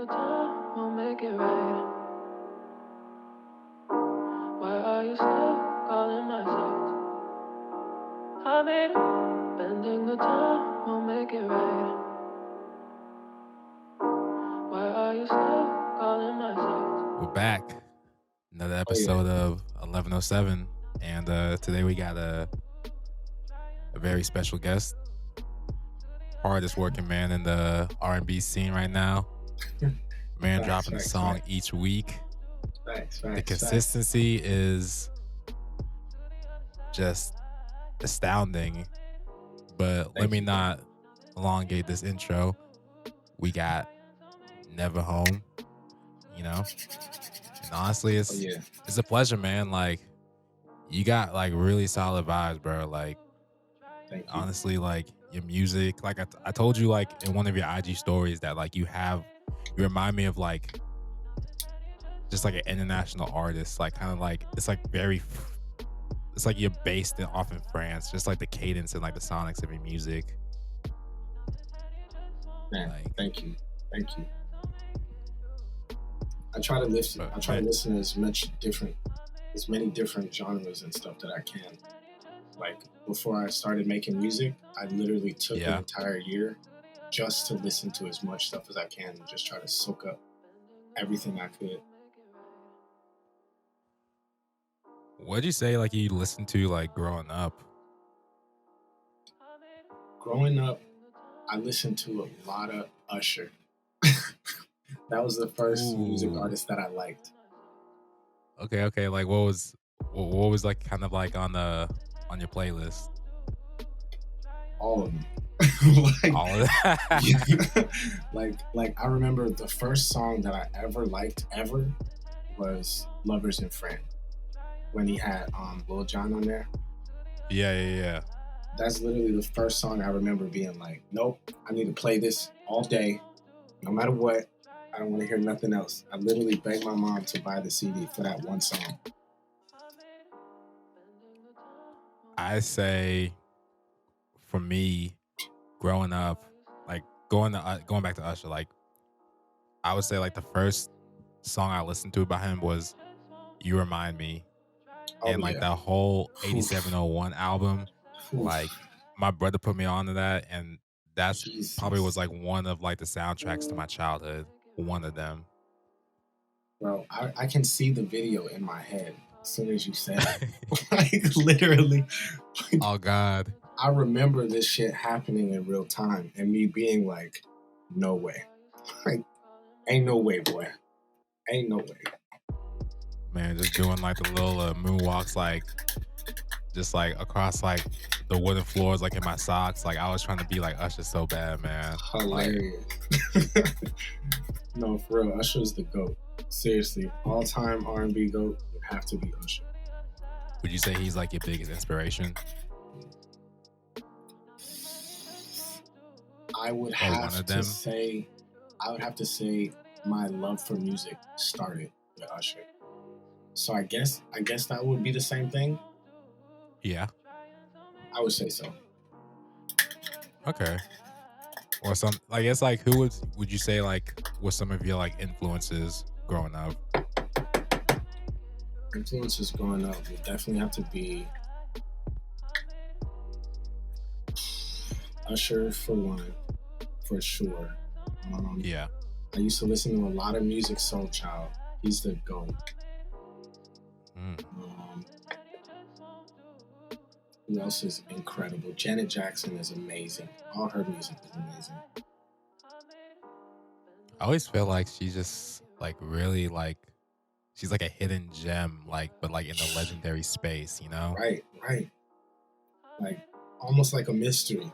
the time won't make it right. Why are you still calling my shots? I made it. Bending the time won't make it right. Why are you still calling my shots? We're back. Another Oh, yeah. episode of 1107. And today we got a very special guest. Hardest working man in the R&B scene right now. Man Facts, dropping a facts, song facts. each week. Facts, The facts, consistency is just astounding. But let me not elongate this intro. We got Never Home, you know? And honestly, it's a pleasure, man. Like, you got like really solid vibes, bro. Like, Thank you. honestly, like your music, like I told you, like in one of your IG stories that like you remind me of like just like an international artist, like kind of like it's like it's like you're based off in France, just like the cadence and like the sonics of your music. Man, Like, thank you. I try to listen. I try to listen to as many different genres and stuff that I can. Like before I started making music, I literally took an entire year just to listen to as much stuff as I can and just try to soak up everything I could. What'd you say like you listened to like growing up? Growing up, I listened to a lot of Usher. That was the first music artist that I liked. Okay. Like what was like kind of like on your playlist? All of them. All of that. like I remember the first song that I ever liked was Lovers and Friend, when he had Lil Jon on there. Yeah. That's literally the first song I remember being like, nope, I need to play this all day, no matter what. I don't want to hear nothing else. I literally begged my mom to buy the CD for that one song. I say, for me, growing up, like going back to Usher, like I would say like the first song I listened to by him was "You Remind Me," and like that whole 8701 album. Like my brother put me onto that, and that's probably was like one of like the soundtracks to my childhood. One of them. Bro, I can see the video in my head as soon as you said it. Like literally. Oh God. I remember this shit happening in real time and me being like, no way. Like, ain't no way, boy. Ain't no way. Man, just doing like the little moonwalks, like just like across like the wooden floors, like in my socks. Like I was trying to be like Usher so bad, man. Hilarious. Like, no, for real, Usher's the GOAT. Seriously, all-time R&B GOAT would have to be Usher. Would you say he's like your biggest inspiration? I would have to say my love for music started with Usher. So I guess that would be the same thing. Yeah. I would say so. Okay. Or some, I guess, like, who would you say, like, were some of your, like, influences growing up? Influences growing up would definitely have to be Usher for one, for sure. Yeah. I used to listen to a lot of music. Soul Child, he's the GOAT. Who else is incredible? Janet Jackson is amazing. All her music is amazing. I always feel like she's just like really like she's like a hidden gem, like but like in the legendary space, you know? Right. Like almost like a mystery.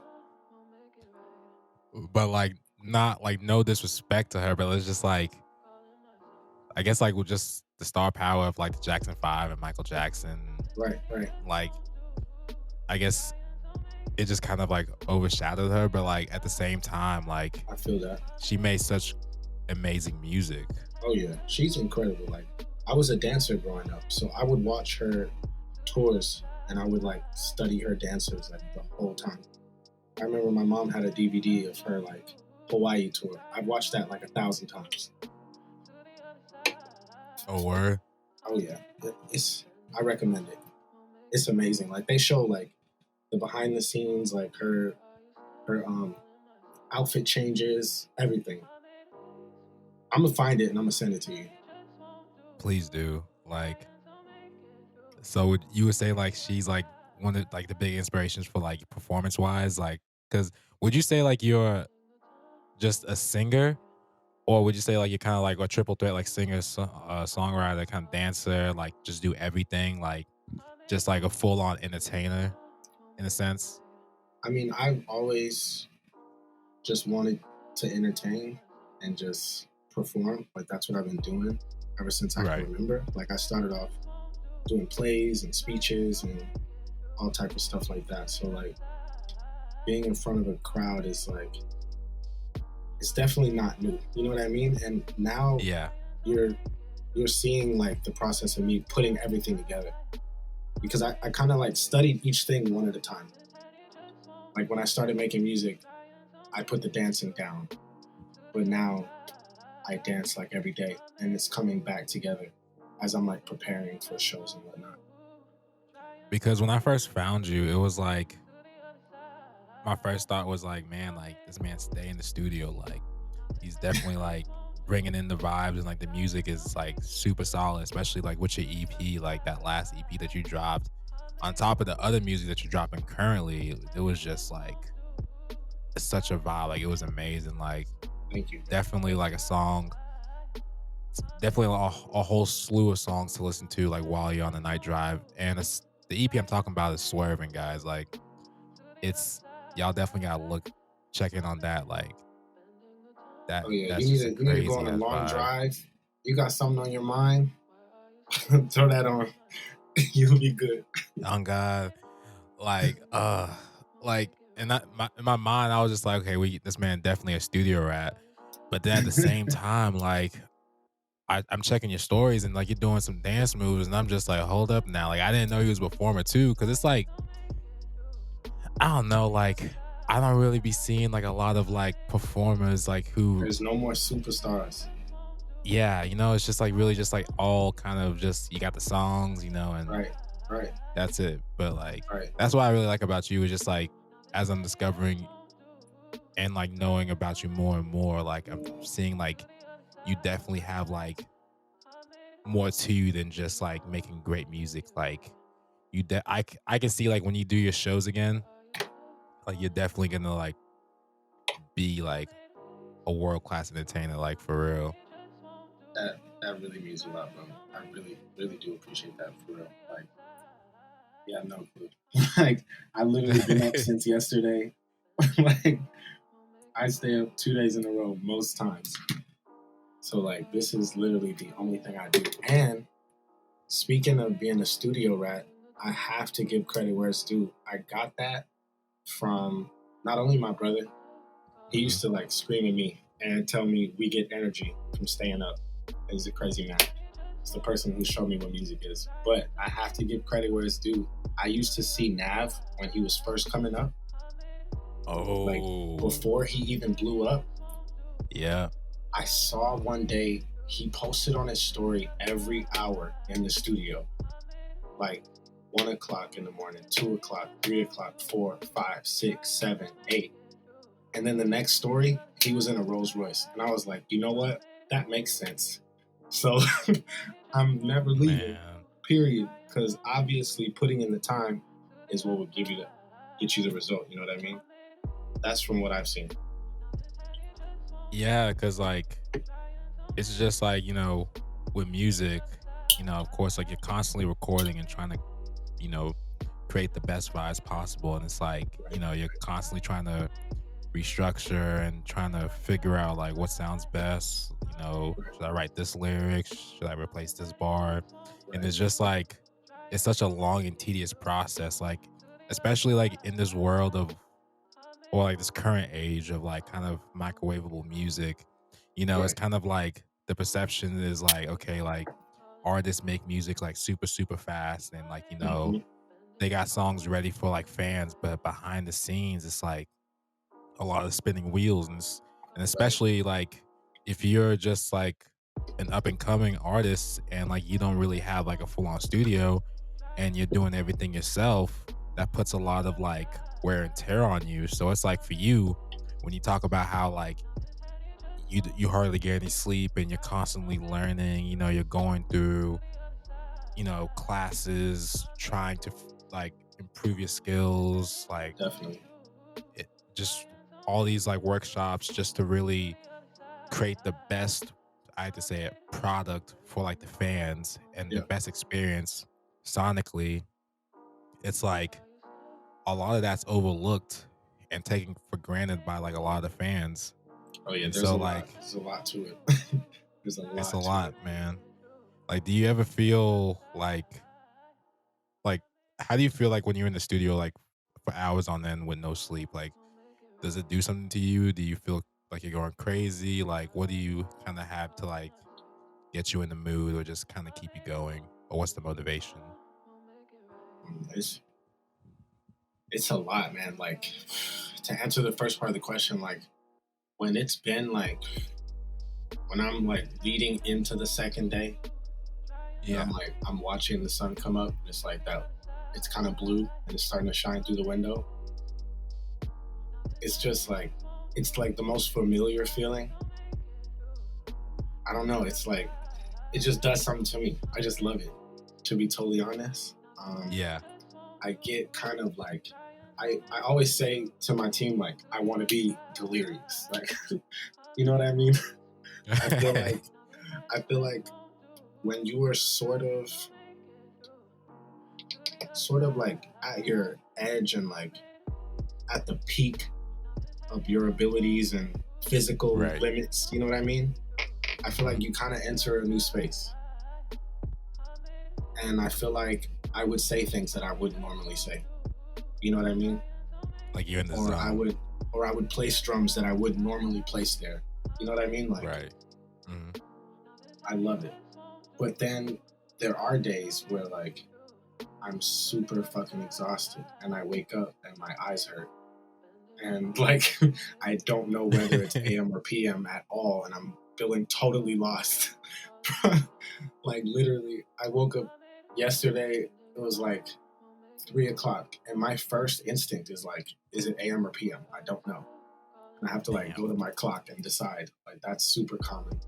But like not like no disrespect to her, but it's just like I guess like with just the star power of like the Jackson 5 and Michael Jackson. Right. Like I guess it just kind of like overshadowed her, but like at the same time, like I feel that she made such amazing music. Oh yeah, she's incredible. Like I was a dancer growing up, so I would watch her tours and I would like study her dancers like the whole time. I remember my mom had a DVD of her like Hawaii tour. I've watched that like 1,000 times. Oh, word? Oh yeah, I recommend it. It's amazing. Like they show like the behind the scenes, like her outfit changes, everything. I'm gonna find it and I'm gonna send it to you. Please do. Like, so you would say like she's like one of like the big inspirations for like performance wise, like, because would you say like you're just a singer, or would you say like you're kind of like a triple threat, like singer, songwriter, kind of dancer, like just do everything, like just like a full on entertainer in a sense? I mean, I've always just wanted to entertain and just perform. Like that's what I've been doing ever since I can remember. Like I started off doing plays and speeches and all type of stuff like that. So like being in front of a crowd is like, it's definitely not new. You know what I mean? And now you're seeing like the process of me putting everything together, because I kind of like studied each thing one at a time. Like when I started making music, I put the dancing down, but now I dance like every day, and it's coming back together as I'm like preparing for shows and whatnot. Because when I first found you, it was like my first thought was like, man, like this man stay in the studio, like he's definitely like bringing in the vibes, and like the music is like super solid, especially like with your EP, like that last EP that you dropped. On top of the other music that you're dropping currently, it was just like such a vibe. Like it was amazing. Like, thank you. Definitely like a song. Definitely a whole slew of songs to listen to, like while you're on the night drive. And the EP I'm talking about is Swerving, guys. Like, it's y'all definitely gotta check in on that. Like that. Oh yeah, That's you just a need to go crazy on a ass long vibe. drive. You got something on your mind? Throw that on. You'll be good. On God, like in my mind, I was just like, okay, this man definitely a studio rat. But then at the same time, like I'm checking your stories and like you're doing some dance moves, and I'm just like, hold up now. Like I didn't know he was a performer too, because it's like I don't know, like I don't really be seeing like a lot of like performers like who. There's no more superstars. Yeah, it's just like really just like all kind of just you got the songs, and right. That's it. But like that's what I really like about you is just like as I'm discovering and like knowing about you more and more, like I'm seeing like you definitely have like more to you than just like making great music. Like I can see like when you do your shows again, like you're definitely gonna like be like a world class entertainer, like for real. That really means a lot, bro. I really do appreciate that, for real. Like, yeah, no clue. Like, I literally been up since yesterday. Like, I stay up 2 days in a row most times. So like, this is literally the only thing I do. And speaking of being a studio rat, I have to give credit where it's due. I got that from not only my brother. He used to like scream at me and tell me we get energy from staying up. He's a crazy man. It's the person who showed me what music is. But I have to give credit where it's due. I used to see Nav when he was first coming up. Oh. Like before he even blew up. Yeah. I saw one day he posted on his story every hour in the studio. Like 1 o'clock in the morning, 2 o'clock, 3 o'clock, 4, 5, 6, 7, 8. And then the next story, he was in a Rolls Royce. And I was like, you know what? That makes sense. So I'm never leaving, period. Because obviously putting in the time is what would get you the result. You know what I mean? That's from what I've seen. Yeah, because like it's just like, with music, of course, like you're constantly recording and trying to, create the best vibes possible. And it's like, you're constantly trying to restructure and trying to figure out like what sounds best. Should I write this lyric? Should I replace this bar? And it's just like it's such a long and tedious process, like especially like in this world of, or like this current age of like kind of microwavable music. It's kind of like the perception is like, okay, like artists make music like super super fast, and like they got songs ready for like fans, but behind the scenes it's like a lot of spinning wheels, and And especially like if you're just like an up and coming artist and like you don't really have like a full on studio and you're doing everything yourself, that puts a lot of like wear and tear on you. So it's like for you, when you talk about how like you hardly get any sleep and you're constantly learning, you know, you're going through, you know, classes, trying to like improve your skills, like Definitely. just all these like workshops just to really create the best, I have to say it, product for like the fans and the best experience sonically. It's like a lot of that's overlooked and taken for granted by like a lot of the fans. Oh yeah, and there's so a like lot. There's a lot to it. There's a lot. It's a lot, man. Like, do you ever feel like how do you feel like when you're in the studio like for hours on end with no sleep? Like, does it do something to you? Do you feel like you're going crazy? Like, what do you kind of have to like get you in the mood or just kind of keep you going? Or what's the motivation? It's a lot, man. Like, to answer the first part of the question, like when it's been like when I'm like leading into the second day, and I'm watching the sun come up, it's like that, it's kind of blue and it's starting to shine through the window. It's just like, it's like the most familiar feeling. I don't know, it's like, it just does something to me. I just love it, to be totally honest. I get kind of like, I always say to my team, like, I want to be delirious. Like, you know what I mean? I feel like when you are sort of like at your edge and like at the peak of your abilities and physical limits, you know what I mean? I feel like you kind of enter a new space. And I feel like I would say things that I wouldn't normally say. You know what I mean? Like you're in the zone. I would place drums that I wouldn't normally place there. You know what I mean? Like, I love it. But then there are days where like I'm super fucking exhausted and I wake up and my eyes hurt. And like I don't know whether it's AM or PM at all, and I'm feeling totally lost. Like literally, I woke up yesterday, it was like 3:00, and my first instinct is like, is it AM or PM? I don't know. And I have to like go to my clock and decide. Like that's super common.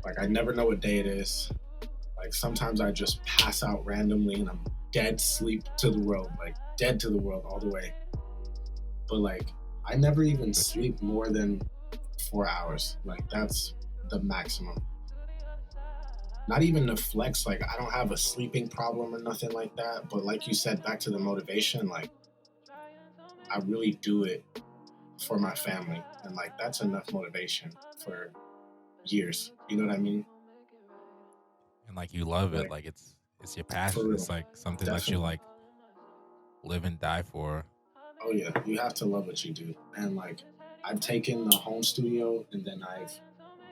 Like I never know what day it is. Like sometimes I just pass out randomly and I'm dead sleep to the world, like dead to the world all the way. But like I never even sleep more than 4 hours. Like that's the maximum. Not even to flex, like I don't have a sleeping problem or nothing like that. But like you said, back to the motivation, like I really do it for my family. And like that's enough motivation for years. You know what I mean? And like you love it. Like it's your passion. It's like something that you like live and die for. Oh yeah, you have to love what you do. And like I've taken the home studio and then I've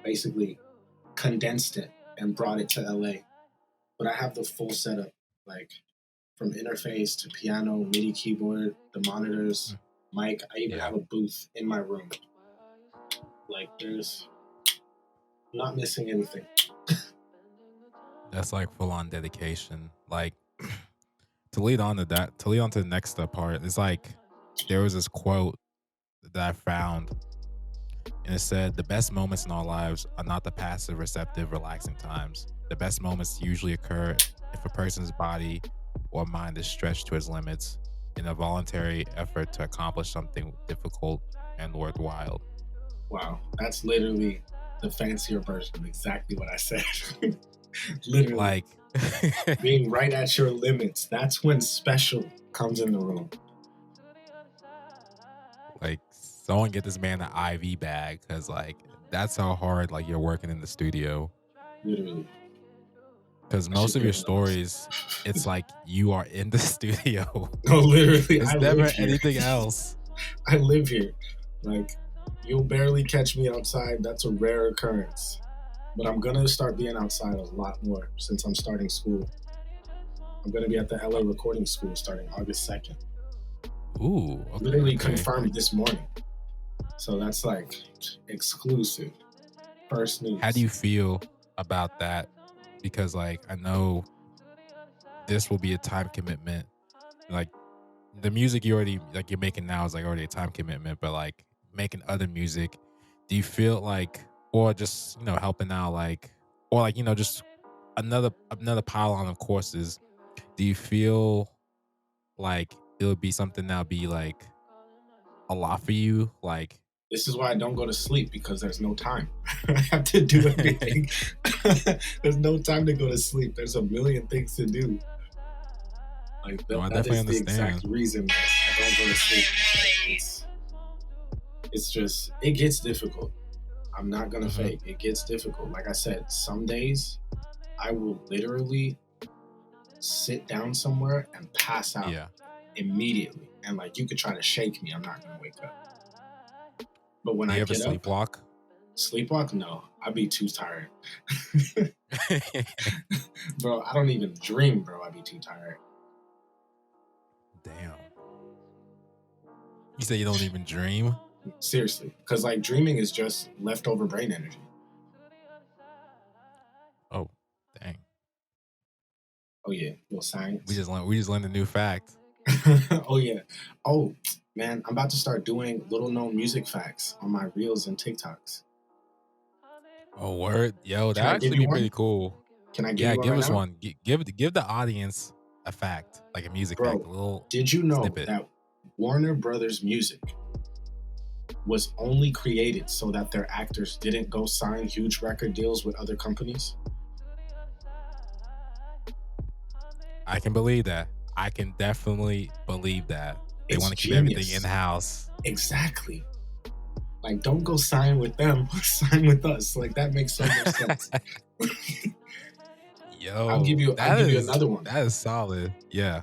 basically condensed it and brought it to LA. But I have the full setup, like from interface to piano, MIDI keyboard, the monitors, mic. I even have a booth in my room. Like there's not missing anything. That's like full on dedication. Like to lead on to the next part, it's like there was this quote that I found, and it said, "The best moments in our lives are not the passive, receptive, relaxing times. The best moments usually occur if a person's body or mind is stretched to its limits in a voluntary effort to accomplish something difficult and worthwhile." Wow, that's literally the fancier version of exactly what I said. Literally. Like being right at your limits. That's when special comes in the room. Like someone get this man an IV bag, because like that's how hard like you're working in the studio. Literally. Because most of your stories, it's like you are in the studio. No, literally. It's never anything else. I live here. Like, you'll barely catch me outside. That's a rare occurrence. But I'm going to start being outside a lot more since I'm starting school. I'm going to be at the LA Recording School starting August 2nd. Ooh. Okay, Literally confirmed this morning. So that's like exclusive. First news. How do you feel about that? Because like I know this will be a time commitment. Like the music you already like you're making now is like already a time commitment, but like making other music, do you feel like, or just helping out, like, or like just another pile on of courses, do you feel like it would be something that would be like a lot for you? Like, this is why I don't go to sleep, because there's no time. I have to do everything. There's no time to go to sleep. There's a million things to do. Like that is the exact reason that I don't go to sleep. Like, it's just, it gets difficult. I'm not gonna fake. It gets difficult. Like I said, some days I will literally sit down somewhere and pass out immediately. And like you could try to shake me, I'm not gonna wake up. But when I get sleepwalk? Sleepwalk? No, I'd be too tired. Bro, I don't even dream, bro. I'd be too tired. Damn. You say you don't even dream? Seriously, because like dreaming is just leftover brain energy. Oh, dang. Oh yeah, little science. We just learned a new fact. Oh yeah. Oh man, I'm about to start doing little known music facts on my reels and TikToks. Oh word, yo, that actually be pretty cool. Can I give you one? Give right us now? one. Give the audience a fact, like a music fact, a little. Did you know snippet. that Warner Brothers Music was only created so that their actors didn't go sign huge record deals with other companies? I can believe that. I can definitely believe that. They want to keep everything in-house. Exactly. Like, don't go sign with them, sign with us. Like, that makes so much sense. Yo, I'll give you another one. That is solid. Yeah.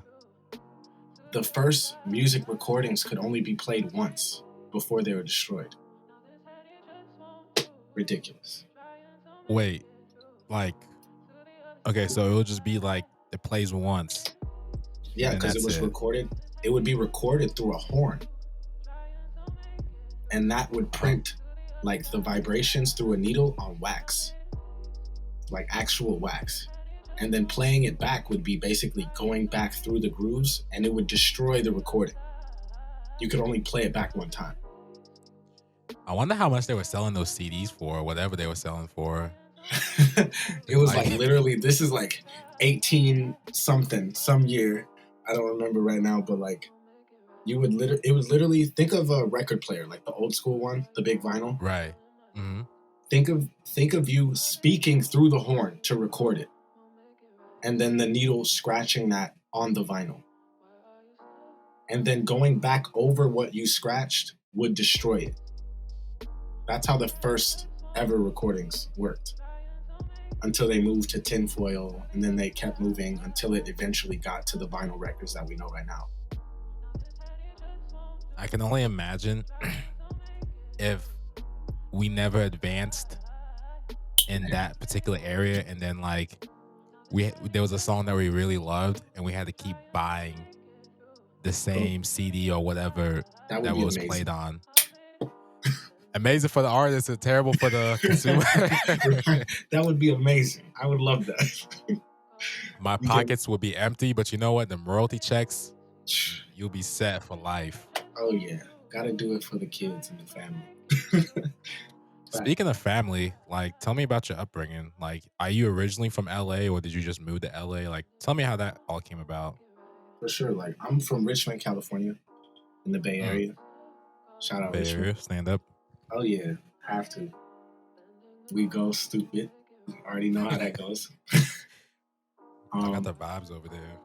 The first music recordings could only be played once before they were destroyed. Ridiculous. Wait, like, okay, so it will just be like it plays once. Yeah, because it was recorded. It would be recorded through a horn. And that would print like the vibrations through a needle on wax. Like actual wax. And then playing it back would be basically going back through the grooves, and it would destroy the recording. You could only play it back one time. I wonder how much they were selling those CDs for, or whatever they were selling for. It was like literally, this is like 18 something, some year. I don't remember right now, but like it was literally, think of a record player, like the old school one, the big vinyl. Right. Mm-hmm. Think of you speaking through the horn to record it. And then the needle scratching that on the vinyl. And then going back over what you scratched would destroy it. That's how the first ever recordings worked. Until they moved to tinfoil, and then they kept moving until it eventually got to the vinyl records that we know right now. I can only imagine if we never advanced in that particular area, and then like there was a song that we really loved, and we had to keep buying the same CD or whatever that was amazing. Played on. Amazing for the artist and terrible for the consumer. That would be amazing. I would love that. My pockets would be empty, but you know what? The royalty checks, you'll be set for life. Oh yeah, gotta do it for the kids and the family. Speaking of family, like, tell me about your upbringing. Like, are you originally from LA, or did you just move to LA? Like, tell me how that all came about. For sure. Like, I'm from Richmond, California, in the Bay Area. Shout out Bay Richmond. Area, stand up. Oh yeah, have to. We go stupid. Already know how that goes. I got the vibes over there.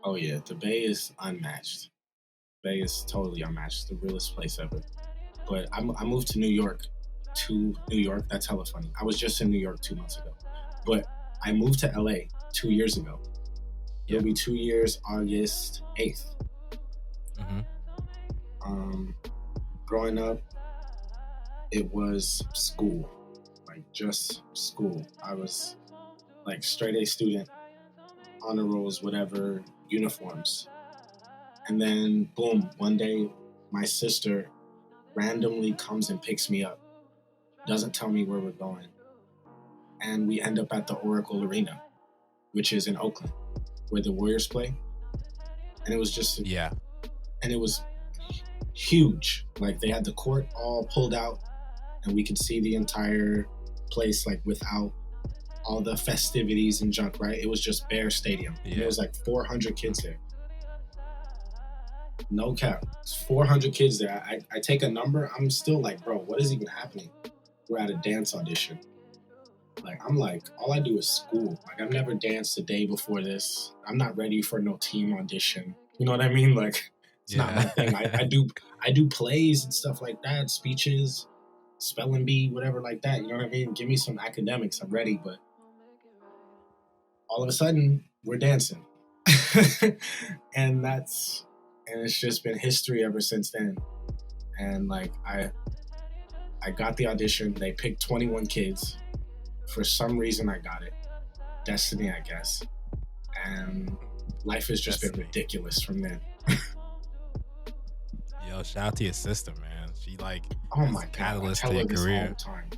Oh yeah, the Bay is unmatched. Bay is totally unmatched. It's the realest place ever. But I moved to New York. That's hella funny. I was just in New York 2 months ago. But I moved to LA 2 years ago. It'll be 2 years, August 8th. Mm-hmm. Growing up, it was school. Like, just school. I was like straight A student, honor rolls, whatever, uniforms. And then, boom, one day, my sister randomly comes and picks me up, doesn't tell me where we're going, and we end up at the Oracle Arena, which is in Oakland, where the Warriors play. And it was just and it was huge. Like, they had the court all pulled out, and we could see the entire place, like, without all the festivities and junk, right? It was just bare stadium. And it was like 400 kids there. No cap. It's 400 kids there. I take a number, I'm still like, bro, what is even happening? We're at a dance audition. Like, I'm like, all I do is school. Like, I've never danced a day before this. I'm not ready for no team audition. You know what I mean? Like, it's not my thing. I do plays and stuff like that, speeches, spelling bee, whatever like that. You know what I mean? Give me some academics. I'm ready. But all of a sudden, we're dancing. and it's just been history ever since then. And like, I got the audition. They picked 21 kids. For some reason, I got it. Destiny, I guess. And life has just been ridiculous from then. Yo, shout out to your sister, man. She like, oh my God, catalyst to your career.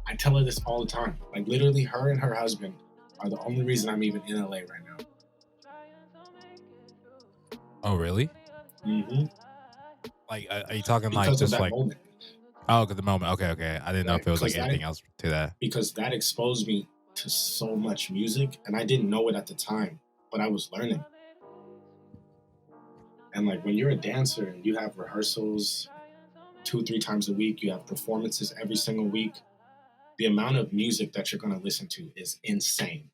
I tell her this all the time. Like, literally, her and her husband are the only reason I'm even in LA right now. Oh, really? Mm-hmm. Like, are you talking because like just of that like moment. Oh, at the moment. Okay. I didn't know if it was like anything else to that. Because that exposed me to so much music, and I didn't know it at the time, but I was learning. And like, when you're a dancer and you have rehearsals 2-3 times a week, you have performances every single week, the amount of music that you're going to listen to is insane.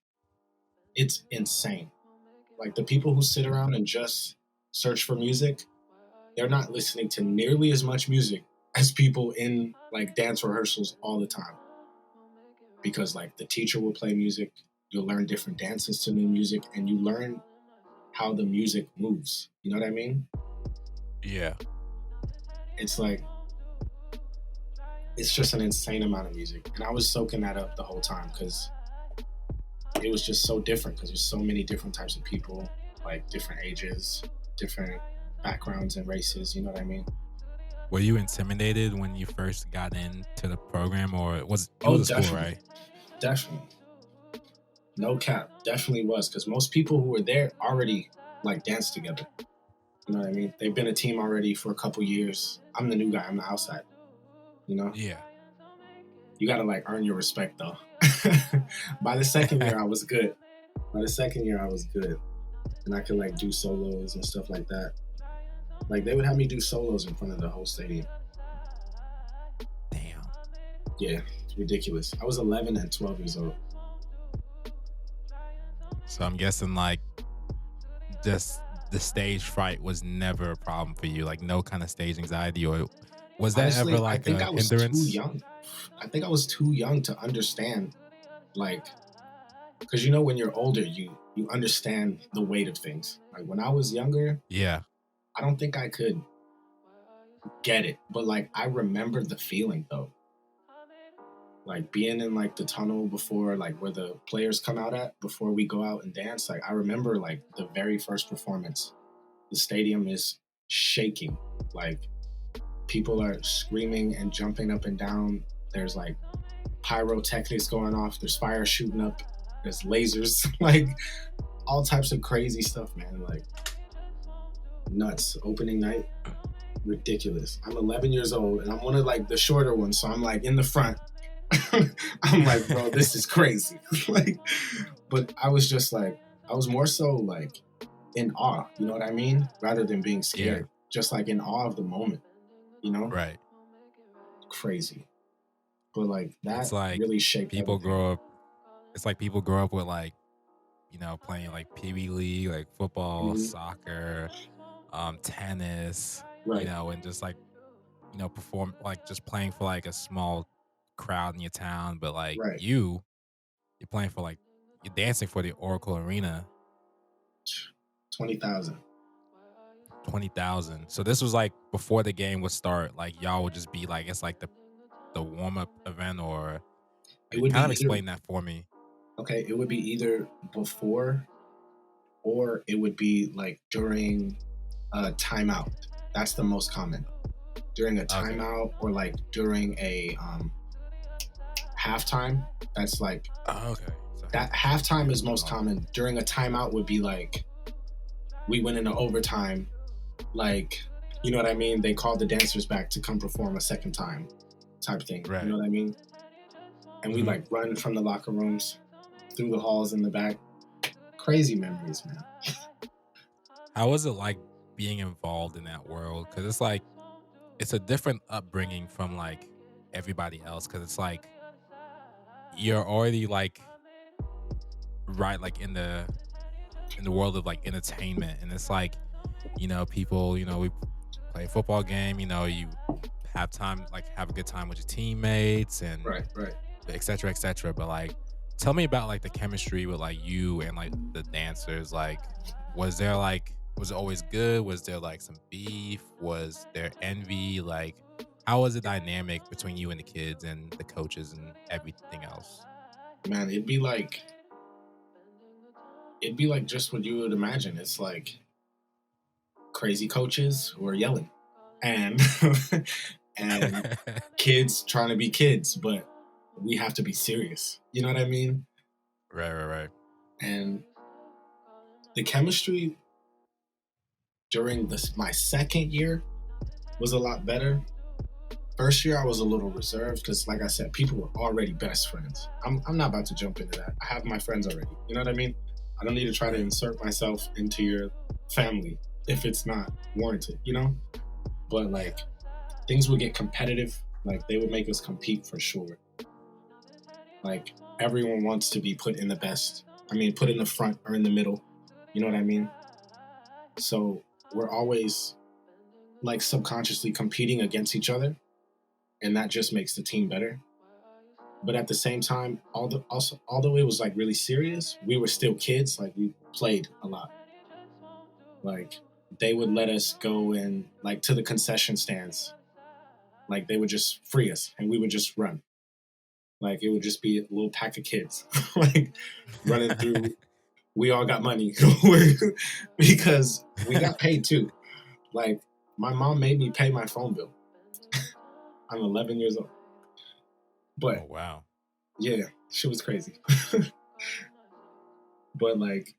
It's insane. Like, the people who sit around and just search for music, they're not listening to nearly as much music as people in like dance rehearsals all the time. Because like, the teacher will play music, you'll learn different dances to new music, and you learn how the music moves. You know what I mean? Yeah. It's like, it's just an insane amount of music. And I was soaking that up the whole time because it was just so different, because there's so many different types of people, like different ages, different backgrounds and races. You know what I mean? Were you intimidated when you first got into the program, or it was a school, right? Definitely. No cap. Definitely was, because most people who were there already like danced together. You know what I mean? They've been a team already for a couple years. I'm the new guy. I'm the outside. You know? Yeah. You got to like earn your respect though. By the second year, I was good. And I could like do solos and stuff like that. Like, they would have me do solos in front of the whole stadium. Damn. Yeah, it's ridiculous. I was 11 and 12 years old. So I'm guessing like just the stage fright was never a problem for you, like no kind of stage anxiety, or was that Honestly, ever like a hindrance? Too young. I think I was too young to understand, like, because you know, when you're older, you understand the weight of things. Like, when I was younger, I don't think I could get it, but like, I remember the feeling though. Like, being in like the tunnel before, like where the players come out at before we go out and dance. Like, I remember like the very first performance, the stadium is shaking. Like, people are screaming and jumping up and down. There's like pyrotechnics going off. There's fire shooting up. There's lasers, like all types of crazy stuff, man. Like, nuts. Opening night, ridiculous. I'm 11 years old and I'm one of like the shorter ones, so I'm like in the front. I'm like, bro, this is crazy. Like, but I was just like, I was more so like in awe, you know what I mean? Rather than being scared, just like in awe of the moment, you know? Right. Crazy. But like, that like really shaped people everything. grow up. It's like people grow up with like, you know, playing like Pee Wee League, like football, soccer, tennis, you know, and just like, you know, perform like just playing for like a small crowd in your town, but like you're playing for like, you're dancing for the Oracle Arena. 20,000. 20,000. So this was like before the game would start. Like, y'all would just be like, it's like the warm up event, or it would kind of explain that for me. Okay, it would be either before, or it would be like during timeout. That's the most common. during a timeout or like during a halftime. That's like that halftime is most common. During a timeout would be like we went into overtime, like, you know what I mean? They called the dancers back to come perform a second time type thing. Right. You know what I mean? And we like run from the locker rooms through the halls in the back. Crazy memories, man. How was it like being involved in that world? Because it's like, it's a different upbringing from like everybody else. Because it's like, you're already like, right, like in the world of like entertainment. And it's like, you know, people, you know, we play a football game, you know, you have time, like have a good time with your teammates and right, et cetera, et cetera. But like, tell me about like the chemistry with like you and like the dancers. Like, was it always good? Was there like some beef? Was there envy? Like, how was the dynamic between you and the kids and the coaches and everything else? Man, it'd be like just what you would imagine. It's like crazy coaches who are yelling and and kids trying to be kids, but we have to be serious. You know what I mean? Right. And the chemistry during my second year was a lot better. First year I was a little reserved because, like I said, people were already best friends. I'm not about to jump into that. I have my friends already. You know what I mean? I don't need to try to insert myself into your family if it's not warranted, you know? But like, things would get competitive. Like, they would make us compete for sure. Like, everyone wants to be put in the put in the front or in the middle. You know what I mean? So we're always like subconsciously competing against each other, and that just makes the team better. But at the same time, although it was like really serious, we were still kids. Like, we played a lot. Like, they would let us go in like to the concession stands. Like, they would just free us and we would just run. Like, it would just be a little pack of kids like running through. We all got money because we got paid too. Like, my mom made me pay my phone bill. I'm 11 years old. But oh, wow. Yeah, she was crazy. But like,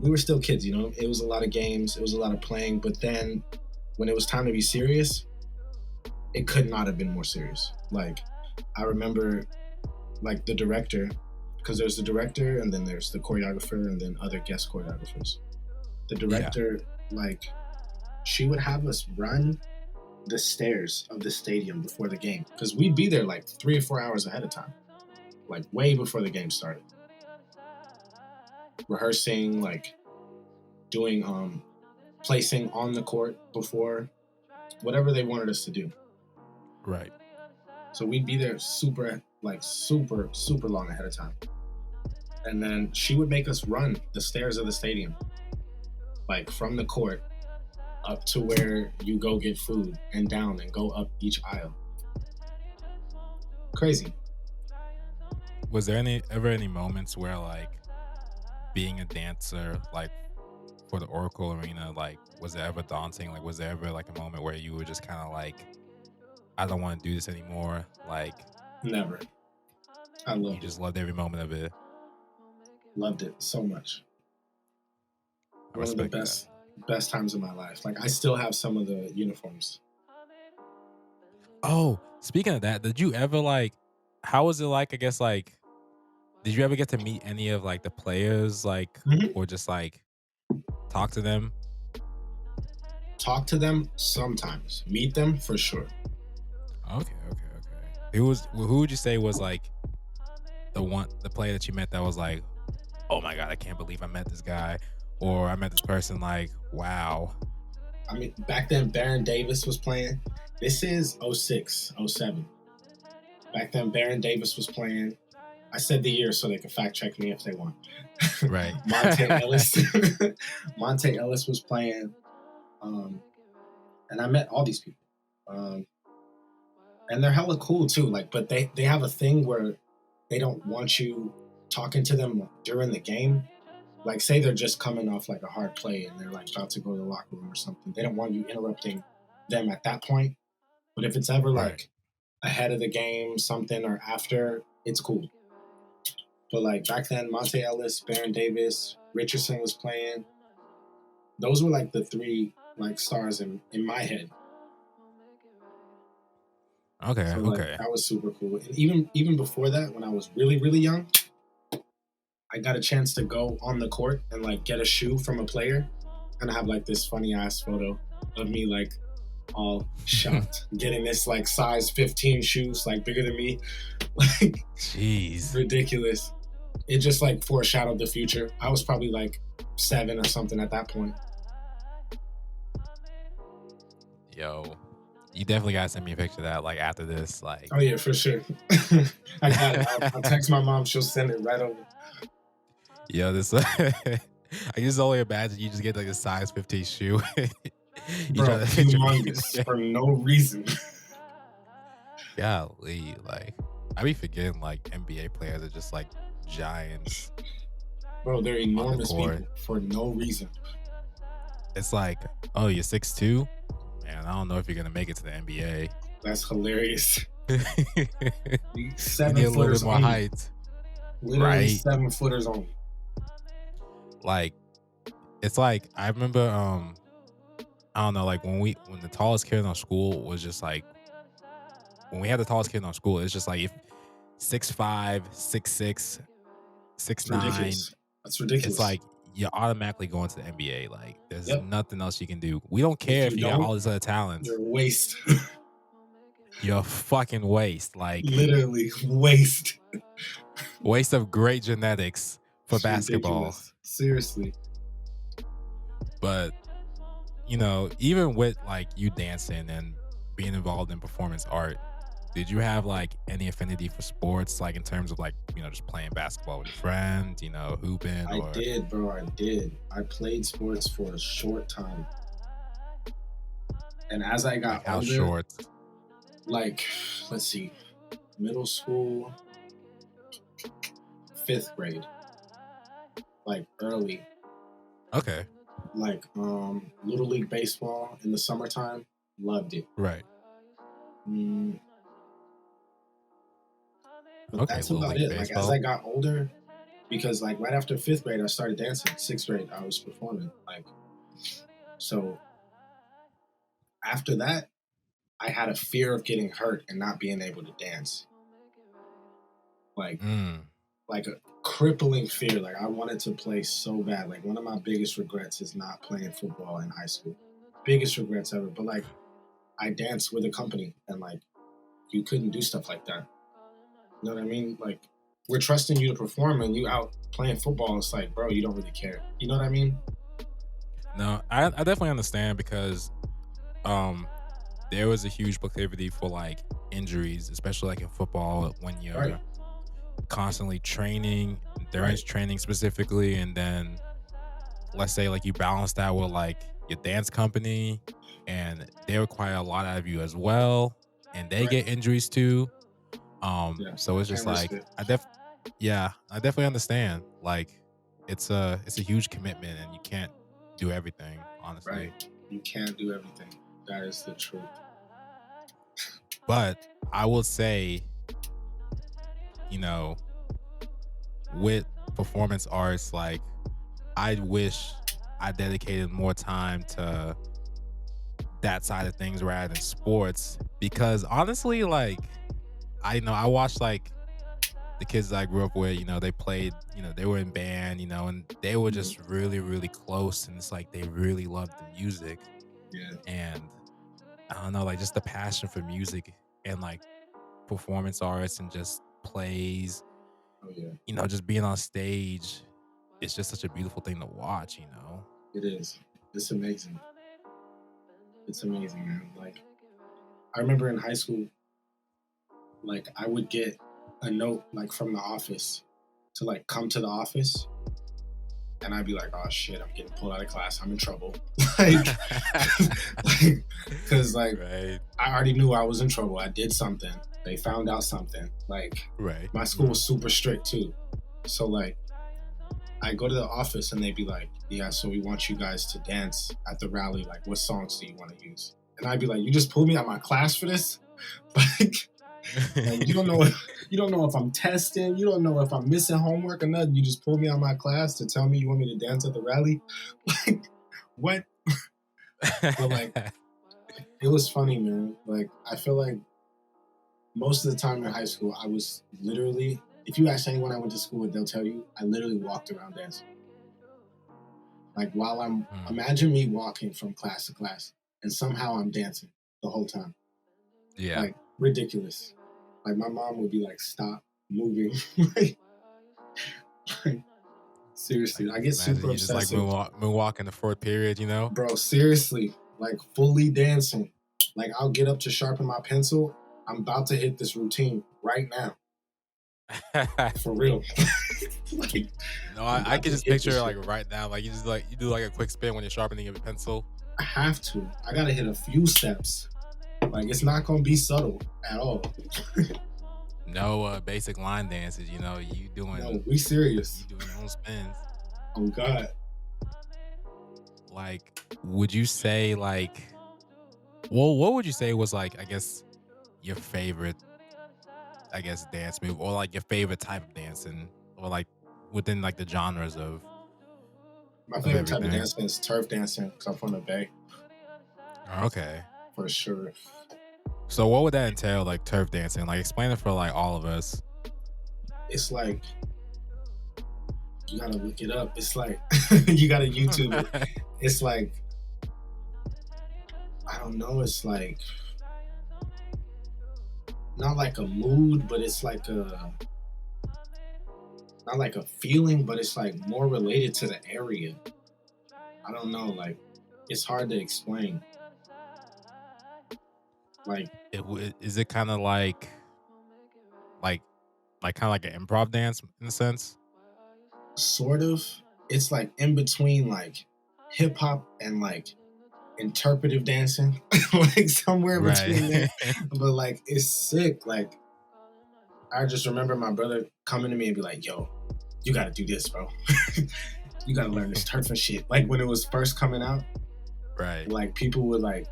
we were still kids, you know? It was a lot of games, it was a lot of playing, but then when it was time to be serious, it could not have been more serious. Like, I remember like the director, because there's the director and then there's the choreographer and then other guest choreographers. The director, like, she would have us run the stairs of the stadium before the game, because we'd be there like 3 or 4 hours ahead of time, like way before the game started, rehearsing, like doing placing on the court before whatever they wanted us to do. Right. So we'd be there super long ahead of time, and then she would make us run the stairs of the stadium, like from the court up to where you go get food and down and go up each aisle. Crazy. Was there ever any moments where like being a dancer, like for the Oracle Arena, like was it ever daunting? Like, was there ever like a moment where you were just kind of like, I don't want to do this anymore? Like, never. I loved it. You just loved every moment of it. Loved it so much. One of the best times of my life. Like, I still have some of the uniforms. Oh, speaking of that, did you ever like, how was it like, I guess, like, did you ever get to meet any of like the players, like, or just like talk to them? Talk to them sometimes. Meet them for sure. Okay. Who would you say was like the player that you met that was like, oh my God, I can't believe I met this guy, or I met this person, like, wow. I mean, back then Baron Davis was playing. This is 06, 07. Back then Baron Davis was playing. I said the year so they could fact check me if they want. Right. Monte Ellis was playing. And I met all these people. And they're hella cool too. Like, but they have a thing where they don't want you talking to them during the game. Like, say they're just coming off like a hard play and they're like about to go to the locker room or something. They don't want you interrupting them at that point. But if it's ever like ahead of the game, something, or after, it's cool. But like back then, Monte Ellis, Baron Davis, Richardson was playing. Those were like the three like stars in my head. Okay, so, like, okay. That was super cool. And even before that, when I was really, really young, I got a chance to go on the court and like get a shoe from a player. And I have like this funny ass photo of me like all shocked getting this like size 15 shoes, like bigger than me. Like, jeez, ridiculous. It just like foreshadowed the future. I was probably like 7 or something at that point. Yo, you definitely gotta send me a picture of that, like after this, like. Oh yeah, for sure. I got it. I'll text my mom. She'll send it right over. Yo, this. I just only imagine you just get like a size 15 shoe. Bro, humongous for no reason. Golly, like I be forgetting like NBA players are just like giants. Bro, they're enormous people for no reason. It's like, oh, you're 6'2"? Man, I don't know if you're gonna make it to the NBA. That's hilarious. 7 footers a little bit more height. Literally right? 7 footers only. Like, it's like I remember, I don't know, like when the tallest kid in our school was just like, when we had the tallest kid in our school, it's just like if 6'5", 6'6", 6'9". That's ridiculous. It's like you're automatically going to the NBA. Like there's nothing else you can do. We don't care if you got all these other talents. You're a waste. You're a fucking waste. Like literally waste. Waste of great genetics for basketball. Ridiculous. Seriously. But you know, even with like you dancing and being involved in performance art, did you have like any affinity for sports, like in terms of like, you know, just playing basketball with your friends, you know, hooping? I did, bro. I did. I played sports for a short time. And as I got older, how short? Like, let's see, middle school, 5th grade, like early. Okay. Like Little League baseball in the summertime, loved it. Right. But that's about it. Like as I got older, because like right after 5th grade, I started dancing. 6th grade, I was performing. Like, so after that, I had a fear of getting hurt and not being able to dance. Like, like a crippling fear. Like I wanted to play so bad. Like one of my biggest regrets is not playing football in high school. Biggest regrets ever. But like I danced with a company and like you couldn't do stuff like that. You know what I mean? Like we're trusting you to perform and you out playing football. It's like, bro, you don't really care. You know what I mean? No, I definitely understand because there was a huge proclivity for like injuries, especially like in football when you're constantly training, endurance training specifically, and then let's say like you balance that with like your dance company and they require a lot out of you as well and they get injuries too. So it's just like I definitely understand. Like it's a huge commitment and you can't do everything, honestly. Right. You can't do everything. That is the truth. But I will say, you know, with performance arts, like I wish I dedicated more time to that side of things rather than sports, because honestly, like I watched like the kids that I grew up with, you know, they played, you know, they were in band, you know, and they were just really, really close, and it's like they really loved the music. Yeah. And I don't know, like just the passion for music and like performance arts and just plays. Oh yeah. You know, just being on stage, it's just such a beautiful thing to watch, you know. It is. It's amazing. It's amazing, man. Like I remember in high school, like I would get a note like from the office to like come to the office, and I'd be like, oh shit, I'm getting pulled out of class, I'm in trouble. Because I already knew I was in trouble. I did something, they found out something. Like my school was super strict too, so like I go to the office and they'd be like, yeah, so we want you guys to dance at the rally, like what songs do you want to use? and I'd be like, you just pulled me out of my class for this? Like you don't know if I'm testing, you don't know if I'm missing homework or nothing. You just pulled me out of my class to tell me you want me to dance at the rally? Like, what? But like, it was funny, man. Like, I feel like most of the time in high school, I was literally, if you ask anyone I went to school with, they'll tell you, I literally walked around dancing. Like, while imagine me walking from class to class, and somehow I'm dancing the whole time. Yeah. Like, ridiculous. Like, my mom would be like, stop moving. like, seriously, I get super you just obsessive. like moonwalk in the fourth period, you know? Bro, seriously, like fully dancing. Like, I'll get up to sharpen my pencil. I'm about to hit this routine right now. For real. Like, no, I can just picture like right now, like you do like a quick spin when you're sharpening your pencil. I have to. I gotta hit a few steps. Like, it's not gonna be subtle at all. No basic line dances, you know. You doing? No, we serious. You doing your own spins. Oh God. Like, would you say like? Well, what would you say was like? I guess your favorite, I guess, dance move, or like your favorite type of dancing, or like within like the genres of. My favorite type of dancing is turf dancing because I'm from the Bay. Okay. For sure. So what would that entail, like turf dancing? Like, explain it for like all of us. It's like, you gotta look it up. It's like, you gotta YouTube it. It's like, I don't know, it's like, not like a mood, but it's like not like a feeling, but it's like more related to the area. I don't know, like, it's hard to explain. Like, is it kind of like kind of like an improv dance in a sense? Sort of. It's like in between like hip hop and like interpretive dancing, like somewhere between there. But like, it's sick. Like, I just remember my brother coming to me and be like, "Yo, you gotta do this, bro. You gotta learn this turf and shit." Like, when it was first coming out, right? Like, people would like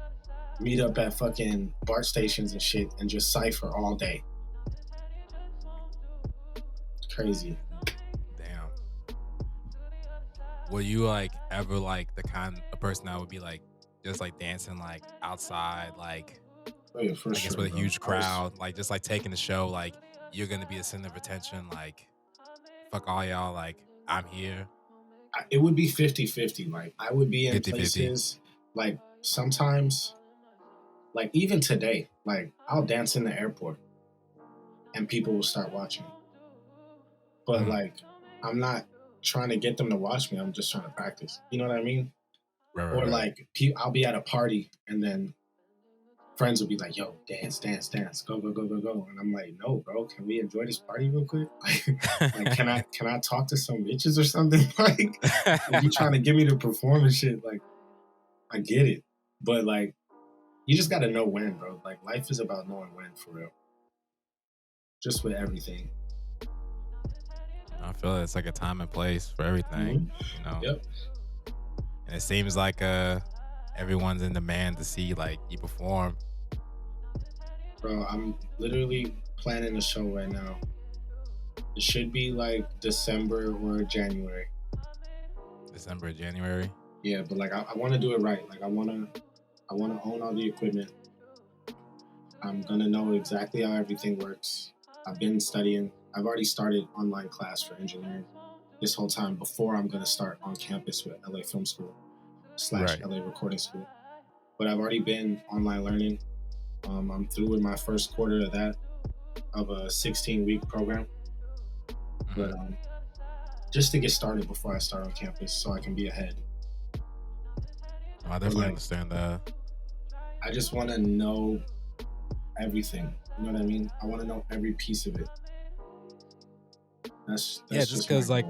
meet up at fucking BART stations and shit and just cypher all day. Crazy. Damn. Were you like ever like the kind of person that would be like just like dancing like outside, like I guess with a huge crowd, like just like taking the show, like you're gonna be the center of attention, like fuck all y'all, like I'm here? It would be 50-50. Like, I would be in 50-50. places, like sometimes, like even today, like I'll dance in the airport and people will start watching. But like, I'm not trying to get them to watch me. I'm just trying to practice. You know what I mean? Or like, I'll be at a party and then friends will be like, "Yo, dance, dance, dance, go, go, go, go, go," and I'm like, "No, bro, can we enjoy this party real quick? Like, can I talk to some bitches or something? Like, you trying to get me to perform and shit? Like, I get it, but like, you just gotta know when, bro. Like, life is about knowing when, for real. Just with everything. I feel like it's like a time and place for everything, you know. Yep. And it seems like everyone's in demand to see like you perform. Bro, I'm literally planning a show right now. It should be like December or January. December or January? Yeah, but like, I want to do it right. Like, I want to own all the equipment. I'm gonna know exactly how everything works. I've been studying. I've already started online class for engineering this whole time before I'm gonna start on campus with LA Film School / LA Recording School. But I've already been online learning. I'm through with my first quarter of that, of a 16-week program. But just to get started before I start on campus, so I can be ahead. I definitely understand that. I just want to know everything. You know what I mean? I want to know every piece of it. That's just because like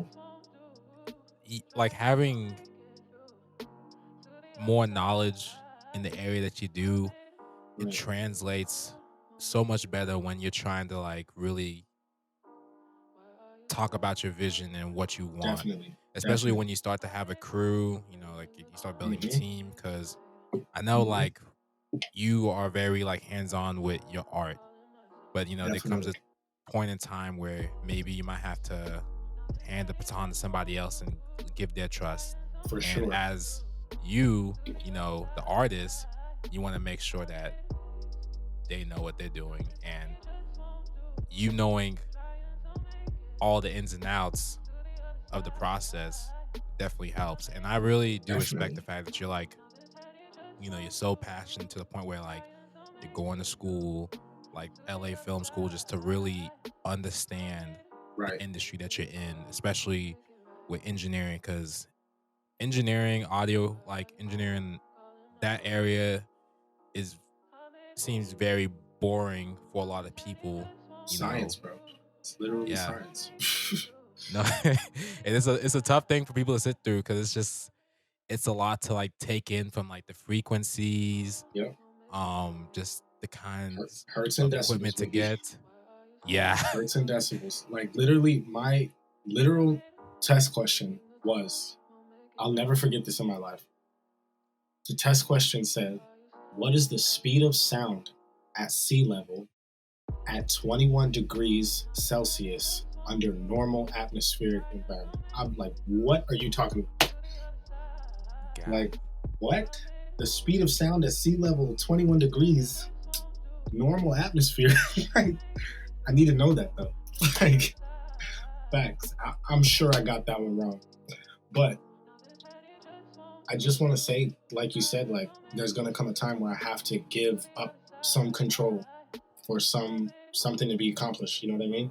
having more knowledge in the area that you do, it translates so much better when you're trying to like really talk about your vision and what you want. Definitely. Especially when you start to have a crew, you know, like you start building a team. Because I know like you are very like hands-on with your art, but you know, Definitely. there comes a point in time where maybe you might have to hand the baton to somebody else and give their trust. For and sure. as you know, the artist, you want to make sure that they know what they're doing, and you knowing all the ins and outs of the process definitely helps. And I really do respect the fact that you're like, you know, you're so passionate to the point where like you're going to school, like LA Film School, just to really understand Right. the industry that you're in, especially with engineering, because engineering, audio, like engineering, that area seems very boring for a lot of people. Science, bro. It's literally science. No, it's a tough thing for people to sit through, because it's a lot to like take in, from like the frequencies, just the kinds hertz and of equipment decibels to get. Yeah. Hertz and decibels. Like literally, my literal test question was, I'll never forget this in my life. The test question said, what is the speed of sound at sea level at 21 degrees Celsius under normal atmospheric environment? I'm like, what are you talking about? God. Like, what? The speed of sound at sea level, 21 degrees, normal atmosphere? Like, I need to know that though. Like, facts. I'm sure I got that one wrong. But I just want to say, like you said, like there's going to come a time where I have to give up some control for something to be accomplished. You know what I mean?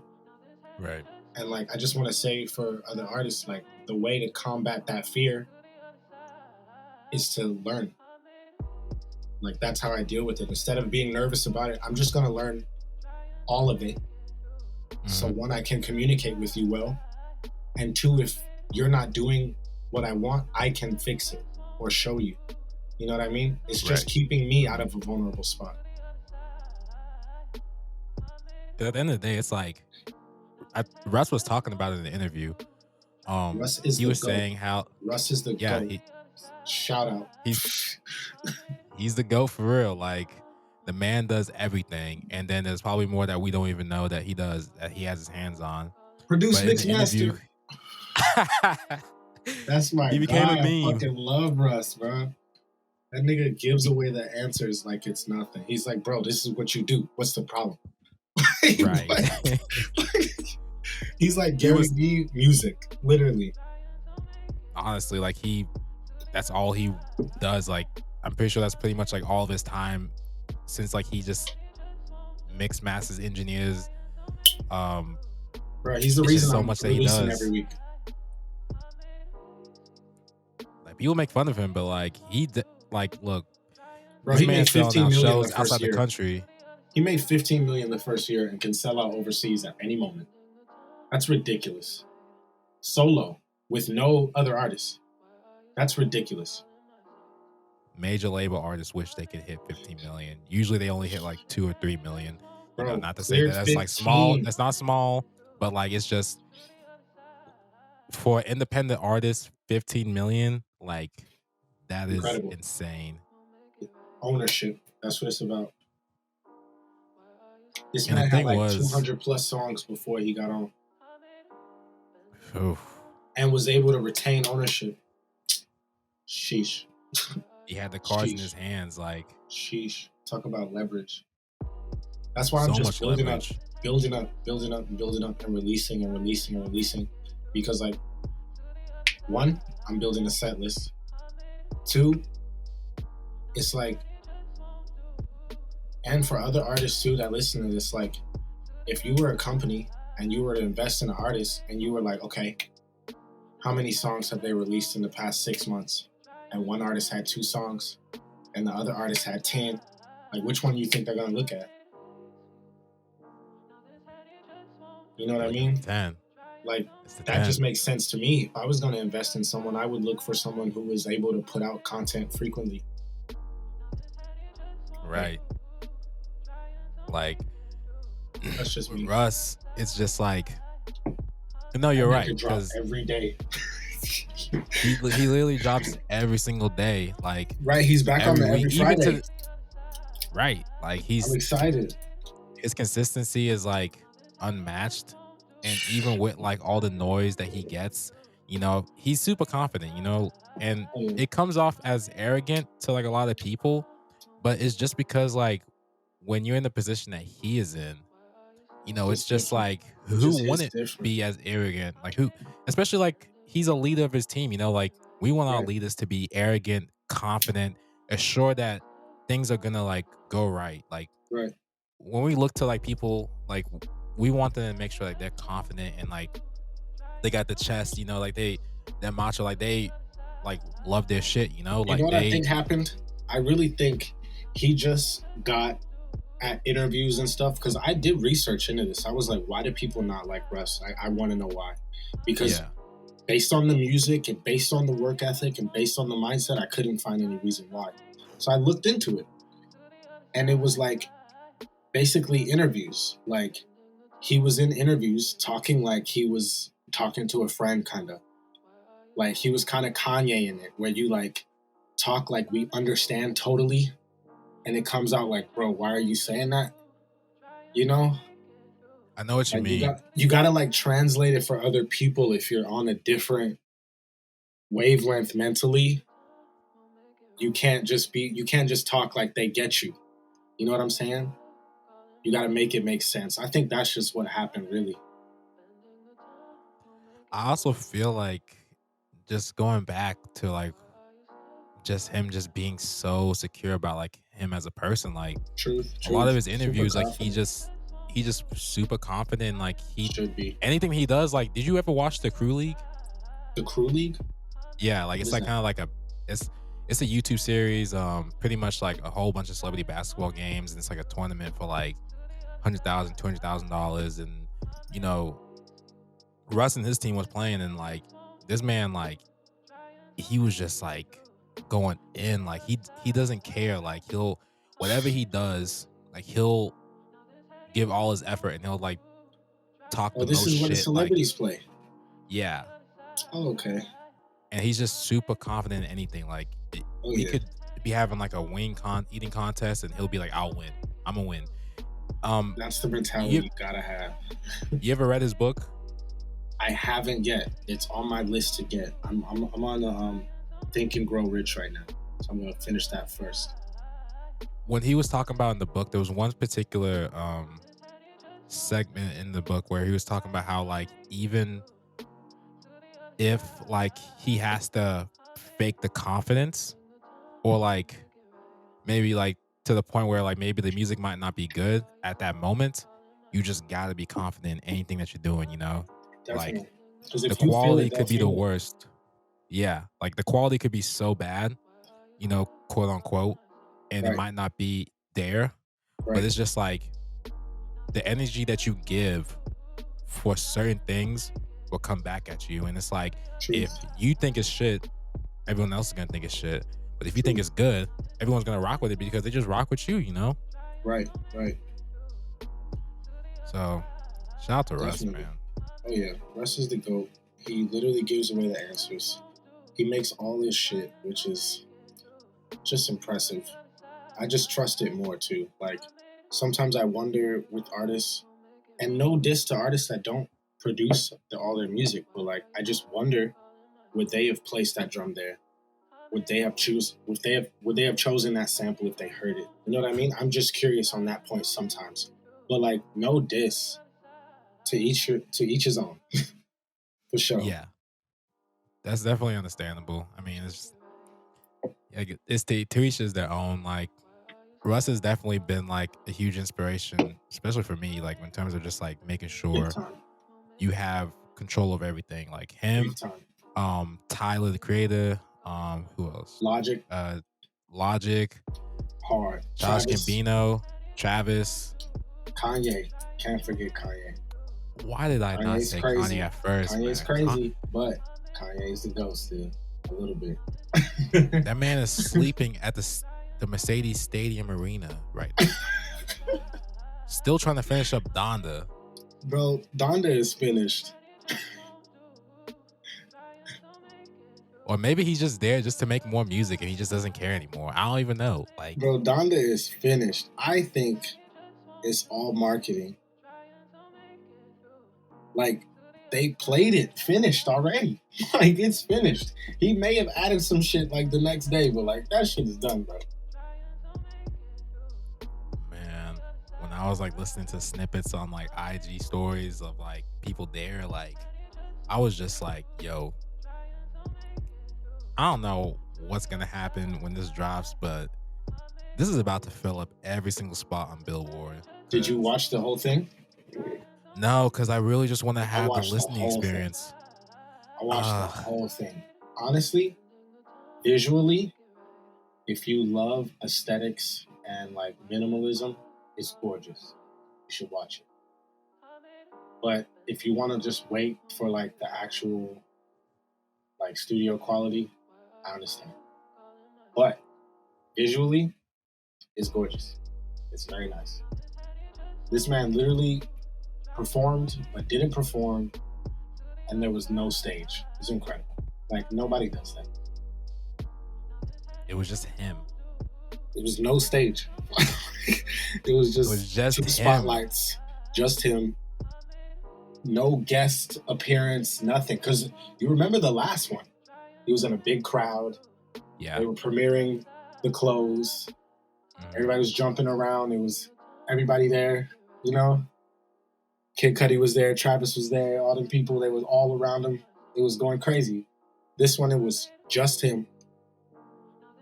Right. And like, I just want to say for other artists, like the way to combat that fear is to learn. Like, that's how I deal with it. Instead of being nervous about it, I'm just going to learn all of it. Mm-hmm. So one, I can communicate with you well. And two, if you're not doing what I want, I can fix it or show you. You know what I mean? It's just keeping me out of a vulnerable spot. At the end of the day, it's like, Russ was talking about it in the interview. Russ is he the was GOAT. saying how Russ is the GOAT. Shout out. He's the GOAT for real. Like, the man does everything, and then there's probably more that we don't even know that he does, that he has his hands on. Produce, mix, master. That's my he became guy. a meme. I fucking love Russ, bro. That nigga gives away the answers like it's nothing. He's like, bro, this is what you do. What's the problem? Right. He's like Gary Vee music, literally. Honestly, like that's all he does. Like, I'm pretty sure that's pretty much like all of his time, since like he just mix masters, engineers. Bro, he's the reason so I'm much that he does every week. Like, people make fun of him, but like look, bro, he made 15 million shows the first outside year. the country. He made 15 million the first year and can sell out overseas at any moment. That's ridiculous. Solo with no other artists. That's ridiculous. Major label artists wish they could hit 15 million. Usually they only hit like 2 or 3 million. Bro, you know, not to say that that's 15. like small. That's not small, but like, it's just for independent artists, 15 million, like that is incredible. Insane. Ownership. That's what it's about. This man had like 200 plus songs before he got on. Oof. And was able to retain ownership. Sheesh. He had the cards in his hands, like. Sheesh. Talk about leverage. That's why I'm just building up, and releasing. Because like, one, I'm building a set list. Two, it's like, and for other artists too that listen to this, like, if you were a company and you were to invest in an artist and you were like, okay, how many songs have they released in the past 6 months? And one artist had 2 songs and the other artist had 10. Like, which one do you think they're going to look at? You know what I mean? 10. Like, that just makes sense to me. If I was going to invest in someone, I would look for someone who was able to put out content frequently. Right. Like, that's just me. Russ, it's just like, no, you're right. Because every day. he literally drops every single day. Like, right, he's back on every Friday. Right. Like I'm excited. His consistency is like unmatched. And even with like all the noise that he gets, he's super confident, and it comes off as arrogant to like a lot of people, but it's just because like when you're in the position that he is in, it's just different. like It who just hits wouldn't different. be as arrogant? Like who, especially like he's a leader of his team, like we want our Right. leaders to be arrogant, confident, assured that things are gonna like go right. Like Right. when we look to like people, like we want them to make sure like they're confident and like they got the chest, like they're macho, like they like love their shit, You know like what I they think happened? I really think he just got at interviews and stuff, because I did research into this. I was like, why do people not like Russ? I want to know why. Because yeah. based on the music and based on the work ethic and based on the mindset, I couldn't find any reason why. So I looked into it, and it was like basically interviews. Like he was in interviews talking like he was talking to a friend, kind of. Like he was kind of Kanye in it, where you like talk like we understand totally, and it comes out like, bro, why are you saying that? You know, I know what you like mean. you gotta like translate it for other people if you're on a different wavelength mentally. You can't just talk like they get you. You know what I'm saying? You gotta make it make sense. I think that's just what happened, really. I also feel like just going back to like just him just being so secure about like him as a person, like Truth, a lot of truth. his Super interviews, like confident. he just super confident, like Should be. anything he does. Like, did you ever watch the Crew League? The Crew League? Yeah, like What it's is like that? kind of like it's a YouTube series, pretty much like a whole bunch of celebrity basketball games, and it's like a tournament for like $100,000, $200,000, and Russ and his team was playing, and like this man, like he was just like going in, like he doesn't care, like he'll whatever he does, like he'll give all his effort, and he'll like talk Oh, the this most is where the shit, like celebrities play. yeah, Oh, okay. and he's just super confident in anything. Like Oh we yeah. could be having like a eating contest, and he'll be like, "I'll win. I'm gonna win." That's the mentality You you gotta have. you ever read his book? I haven't yet. It's on my list to get. I'm on the Think and Grow Rich right now, so I'm gonna finish that first. When he was talking about in the book, there was one particular segment in the book where he was talking about how like even if like he has to fake the confidence, or like maybe like to the point where like maybe the music might not be good at that moment, you just got to be confident in anything that you're doing, like Definitely. Because the if you feel quality it, they'll could be the feel it. worst. Yeah, like the quality could be so bad, quote unquote, and it Right. might not be there, but Right. it's just like the energy that you give for certain things will come back at you. And it's like, if Truth. you think it's shit, everyone else is gonna think it's shit. But if you think Truth. it's good, everyone's gonna rock with it because they just rock with you, Right. Right. So shout out to Russ, Definitely. man. Oh yeah. Russ is the GOAT. He literally gives away the answers. He makes all this shit, which is just impressive. I just trust it more too. Like sometimes I wonder with artists, and no diss to artists that don't produce all their music, but like I just wonder, would they have placed that drum there? Would they have chosen that sample if they heard it? You know what I mean? I'm just curious on that point sometimes. But like no diss, to each his own. For sure. Yeah, that's definitely understandable. I mean, it's to each is their own. Like Russ has definitely been like a huge inspiration, especially for me, like in terms of just like making Big sure time. you have control of everything. Like Big him, time. Tyler the Creator, who else? Logic, Logic, hard. Josh Travis, Gambino, Travis. Kanye. Can't forget Kanye. Why did I not Kanye's say Kanye crazy. at first, Kanye's man? crazy, but Kanye's the GOAT still. A little bit. That man is sleeping at the Mercedes Stadium Arena right now. Still trying to finish up Donda. Bro, Donda is finished. Or maybe he's just there just to make more music and he just doesn't care anymore. I don't even know. Like, bro, Donda is finished. I think it's all marketing. Like, they played it finished already. Like, it's finished. He may have added some shit like the next day, but like that shit is done, bro. man, when I was like listening to snippets on like IG stories of like people there, like I was just like, yo, I don't know what's gonna happen when this drops, but this is about to fill up every single spot on Billboard. Did you watch the whole thing? No, because I really just want to have the listening experience. I watched the whole thing. Honestly, visually, if you love aesthetics and like minimalism, it's gorgeous. You should watch it. But if you want to just wait for like the actual like studio quality, I understand. But visually, it's gorgeous. It's very nice. This man literally performed but didn't perform, and there was no stage. It's incredible. Like, nobody does that. It was just him. It was no stage. It was just two spotlights, just him. No guest appearance, nothing. Because you remember the last one. He was in a big crowd. Yeah. They were premiering the clothes. Everybody was jumping around. It was everybody there, you know? Kid Cudi was there. Travis was there. All them people, they was all around him. It was going crazy. This one, it was just him.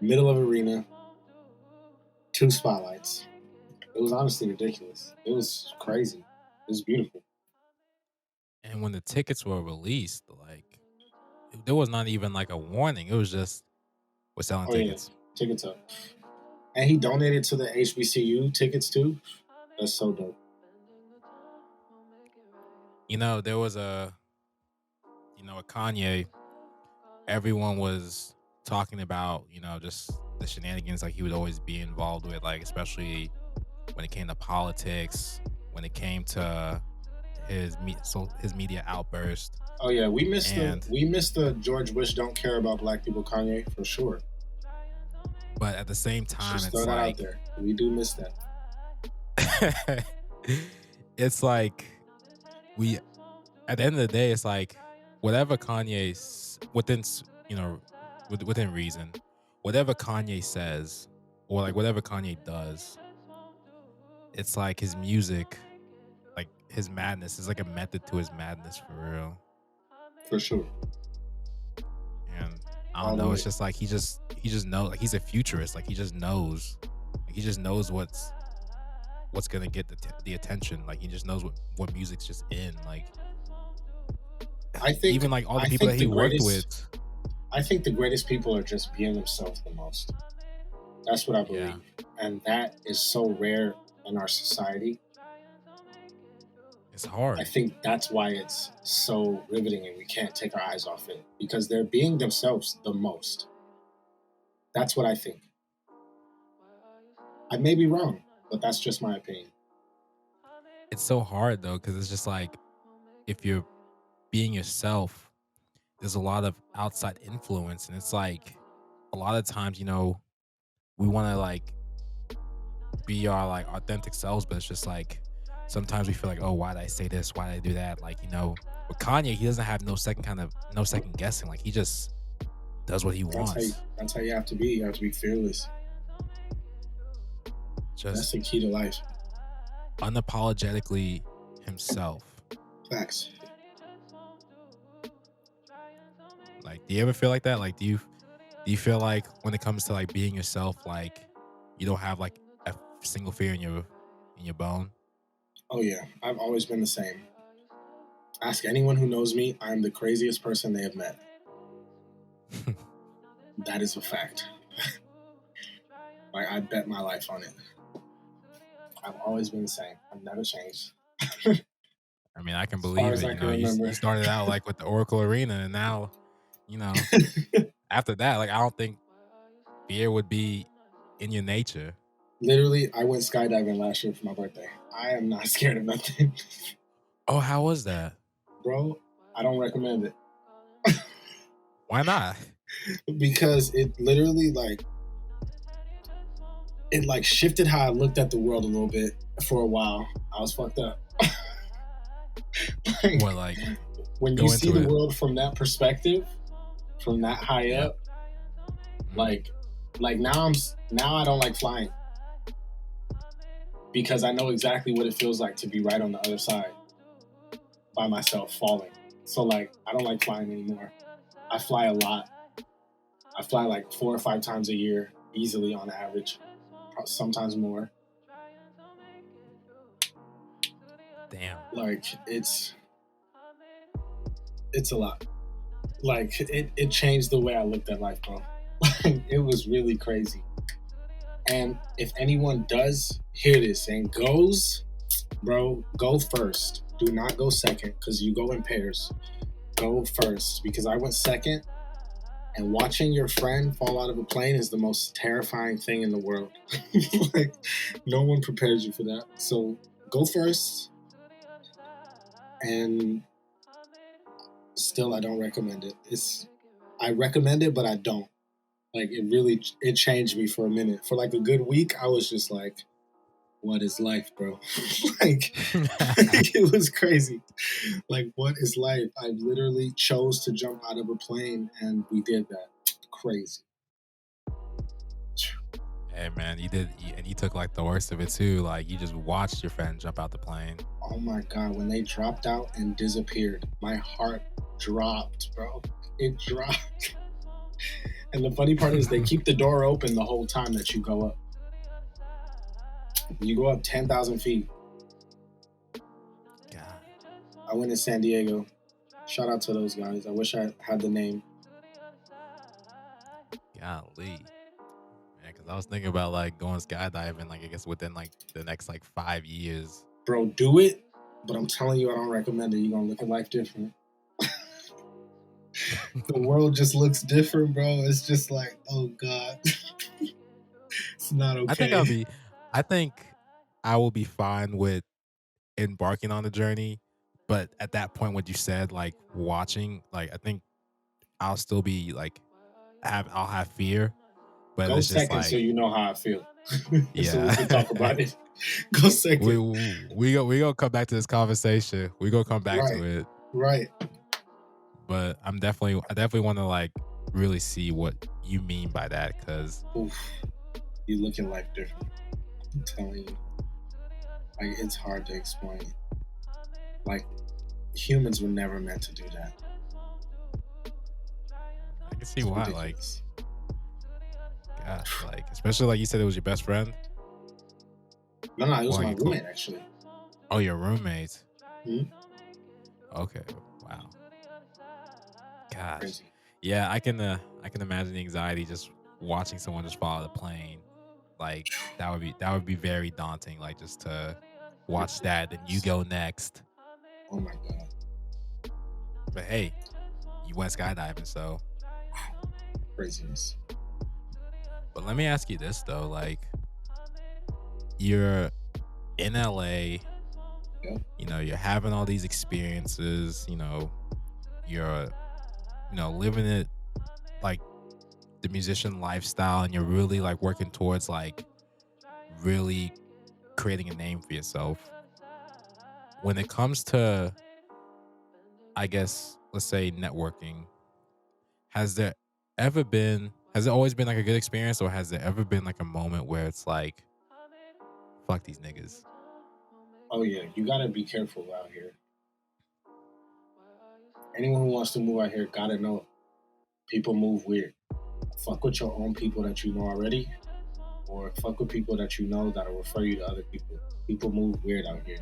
Middle of arena. 2 spotlights. It was honestly ridiculous. It was crazy. It was beautiful. And when the tickets were released, like, there was not even like a warning. It was just, we're selling tickets. Yeah. Tickets up. And he donated to the HBCU tickets too. That's so dope. You know, there was a Kanye, everyone was talking about, just the shenanigans like he would always be involved with, like, especially when it came to politics, when it came to his media outburst. Oh yeah, we missed the George Bush don't care about black people Kanye for sure. But at the same time, it's like out there. We do miss that. It's like at the end of the day, it's like whatever Kanye's within reason, whatever Kanye says or like whatever Kanye does, it's like his music, like his madness is like a method to his madness for real. For sure. And I don't know, it's just like he just knows, like he's a futurist, like he just knows what's gonna get the attention, like he just knows what music's just in, like I think even like all the people that he worked with. I think the greatest people are just being themselves the most. That's what I believe. Yeah. And that is so rare in our society. It's hard. I think that's why it's so riveting and we can't take our eyes off it, because they're being themselves the most. That's what I think. I may be wrong, but that's just my opinion. It's so hard though, because it's just like, if you're being yourself, there's a lot of outside influence, and it's like a lot of times, we want to like be our like authentic selves, but it's just like sometimes we feel like, oh, why did I say this? Why did I do that? Like, with Kanye, he doesn't have no second guessing. Like, he just does what he wants. That's how you have to be. You have to be fearless. That's the key to life. Unapologetically himself. Facts. Like, do you ever feel like that? Like, do you feel like when it comes to like being yourself, like you don't have like a single fear in your bone? Oh yeah, I've always been the same. Ask anyone who knows me, I'm the craziest person they have met. That is a fact. Like, I bet my life on it. I've always been the same. I've never changed. I mean, I can believe it. You started out like with the Oracle Arena, and now, after that, like, I don't think fear would be in your nature. Literally, I went skydiving last year for my birthday. I am not scared of nothing. Oh, how was that? Bro, I don't recommend it. Why not? because it literally it shifted how I looked at the world a little bit for a while. I was fucked up. like when you see the world from that perspective, from that high up, like now I don't like flying because I know exactly what it feels like to be right on the other side by myself falling. So like I don't like flying anymore. I fly a lot. I fly like 4 or 5 times a year easily on average, sometimes more. Damn. Like it's a lot. Like it changed the way I looked at life, bro. It was really crazy. And if anyone does hear this and goes, bro, go first. Do not go second because you go in pairs. Go first because I went second, and watching your friend fall out of a plane is the most terrifying thing in the world. Like, no one prepares you for that. So go first. And still, I don't recommend it. I recommend it, but I don't. Like, it changed me for a minute. For like a good week, I was just like, what is life, bro? Like, it was crazy. Like, what is life? I literally chose to jump out of a plane, and we did that. Crazy. Hey, man, and you took like the worst of it too. Like, you just watched your friend jump out the plane. Oh my God, when they dropped out and disappeared, my heart dropped, bro. It dropped. And the funny part is they keep the door open the whole time that you go up. You go up 10,000 feet. God. I went to San Diego. Shout out to those guys. I wish I had the name. Golly. Man, because I was thinking about like going skydiving, like I guess within like the next like 5 years. Bro, do it. But I'm telling you, I don't recommend it. You're going to look at life different. The world just looks different, bro. It's just like, oh God. It's not okay. I think I will be fine with embarking on the journey. But at that point, what you said, like watching, like I think I'll still be like, I'll have fear. But go it's just second like, so you know how I feel. Yeah. So we can talk about it. Go second. We gonna come back to this conversation. We gonna come back to it. Right. But I definitely want to like really see what you mean by that, because you look at life different. I'm telling you. Like, it's hard to explain. Like, humans were never meant to do that. I can see why. Ridiculous. Like, gosh, like, especially like you said, it was your best friend. No, it was my roommate, actually. Oh, your roommate. Mm-hmm. Okay. Wow. Gosh. Crazy. Yeah, I can imagine the anxiety just watching someone just fall out of the plane. Like, that would be very daunting. Like, just to watch that, then you go next. Oh my God. But hey, you went skydiving, so craziness. But let me ask you this though, like, you're in LA, you know, you're having all these experiences, you know, you're, you know, living it like the musician lifestyle, and you're really like working towards like really creating a name for yourself. When it comes to, I guess, let's say networking, has it always been like a good experience, or has there ever been like a moment where it's like, fuck these niggas? Oh yeah, you gotta be careful out here. Anyone who wants to move out here gotta know people move weird. Fuck with your own people that you know already, or fuck with people that you know that'll refer you to other people. People move weird out here.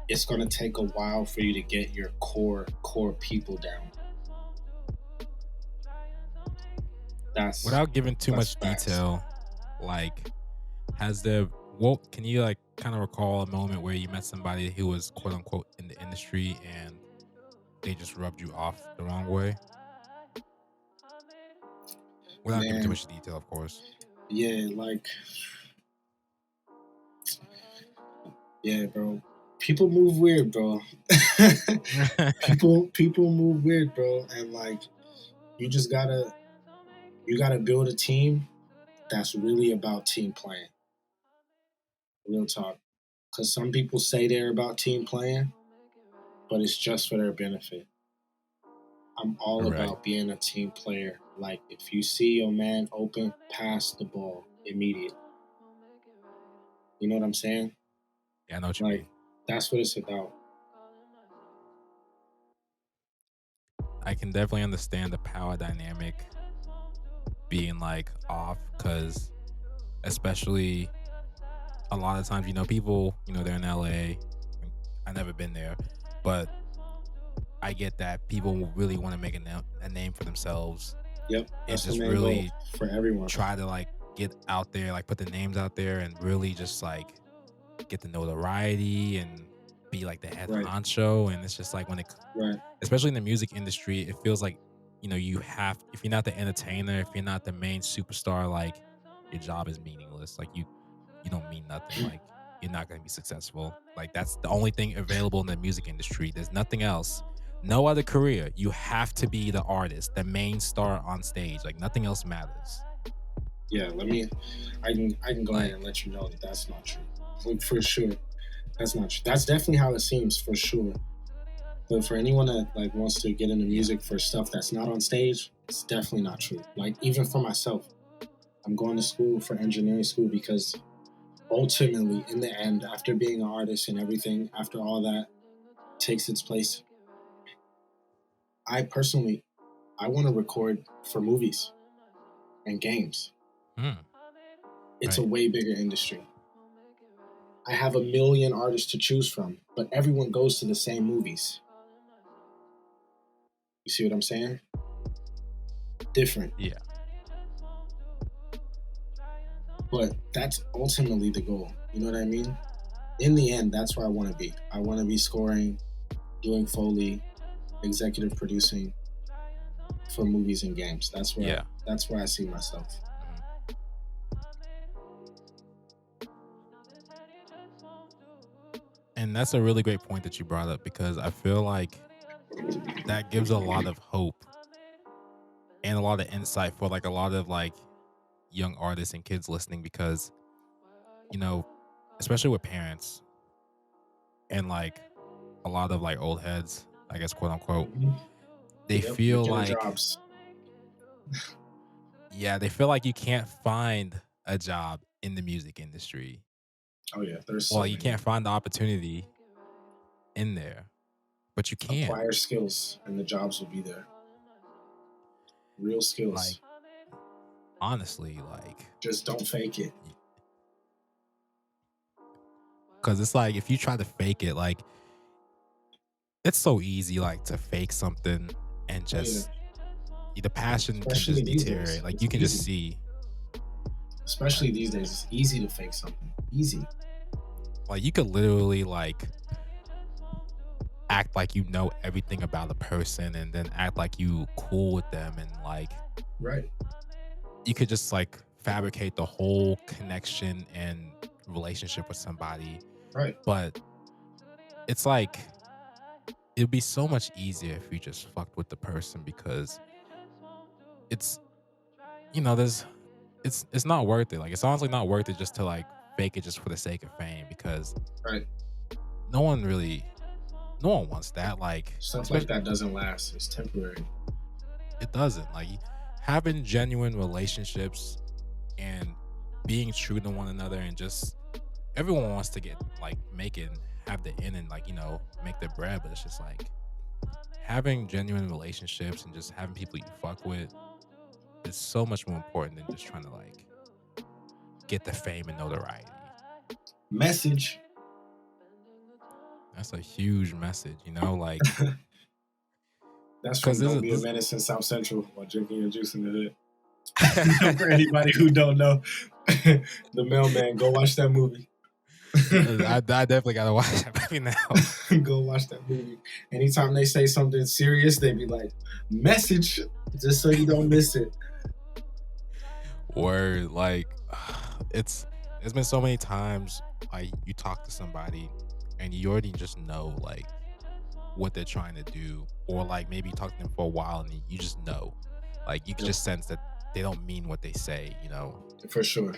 It's gonna take a while for you to get your core people down. That's without giving too much detail. Like, can you like kind of recall a moment where you met somebody who was quote unquote in the industry and they just rubbed you off the wrong way? Without giving too much detail, of course. Yeah, bro. People move weird, bro. people move weird, bro. And like, you gotta build a team that's really about team playing. Real talk. Because some people say they're about team playing, but it's just for their benefit. I'm all about being a team player. Like, if you see your man open, pass the ball immediately. You know what I'm saying? Yeah, I know what you mean. That's what it's about. I can definitely understand the power dynamic being like off, because especially a lot of times, people, they're in LA. I've never been there, but I get that people really want to make a name for themselves. Yep, and just really for everyone. Try to like get out there, like put the names out there, and really just like get the notoriety and be like the head honcho. And it's just like when it, especially in the music industry, it feels like you have, if you're not the entertainer, if you're not the main superstar, like your job is meaningless. Like you don't mean nothing. Like you're not going to be successful. Like that's the only thing available in the music industry. There's nothing else. No other career. You have to be the artist, the main star on stage. Like nothing else matters. Yeah, I can go ahead and let you know that that's not true. Like, for sure, that's not true. That's definitely how it seems, for sure. But for anyone that like wants to get into music for stuff that's not on stage, it's definitely not true. Like even for myself, I'm going to school for engineering school because ultimately, in the end, after being an artist and everything, after all that takes its place, I want to record for movies and games. It's a way bigger industry. I have 1 million artists to choose from, but everyone goes to the same movies. You see what I'm saying? Different. Yeah. But that's ultimately the goal. You know what I mean? In the end, that's where I want to be. I want to be scoring, doing Foley, executive producing for movies and games. That's where I see myself. And that's a really great point that you brought up, because I feel like that gives a lot of hope and a lot of insight for like a lot of like young artists and kids listening, because especially with parents and like a lot of like old heads, I guess, quote unquote, they feel like jobs. they feel like you can't find a job in the music industry. Oh yeah, there's you can't find the opportunity in there, but you can acquire skills and the jobs will be there. Real skills. Like, honestly, like, just don't fake it. Because it's like, if you try to fake it, like, it's so easy, like, to fake something and just the passion especially can just deteriorate. Like, you can just see. Especially these days, it's easy to fake something. Easy. Like, you could literally, like, act like you know everything about a person and then act like you cool with them, and like you could just like fabricate the whole connection and relationship with somebody, but it's like it'd be so much easier if you just fucked with the person, because it's it's not worth it. Like, it's honestly not worth it just to like fake it just for the sake of fame, because no one wants that. Like, stuff like that doesn't last. It's temporary. It doesn't. Like, having genuine relationships and being true to one another, and just everyone wants to get like make it and have the end and like make their bread, but it's just like having genuine relationships and just having people you fuck with is so much more important than just trying to like get the fame and notoriety. Message. That's a huge message, like. That's from Don't Be a Menace in South Central while drinking your juice in the hood. For anybody who don't know, The Mailman, go watch that movie. I definitely gotta watch that movie now. Go watch that movie. Anytime they say something serious, they be like, message, just so you don't miss it. Word. Like, there's been so many times like you talk to somebody and you already just know like what they're trying to do, or like maybe you talk to them for a while and you just know Like you can just sense that they don't mean what they say, you know. For sure.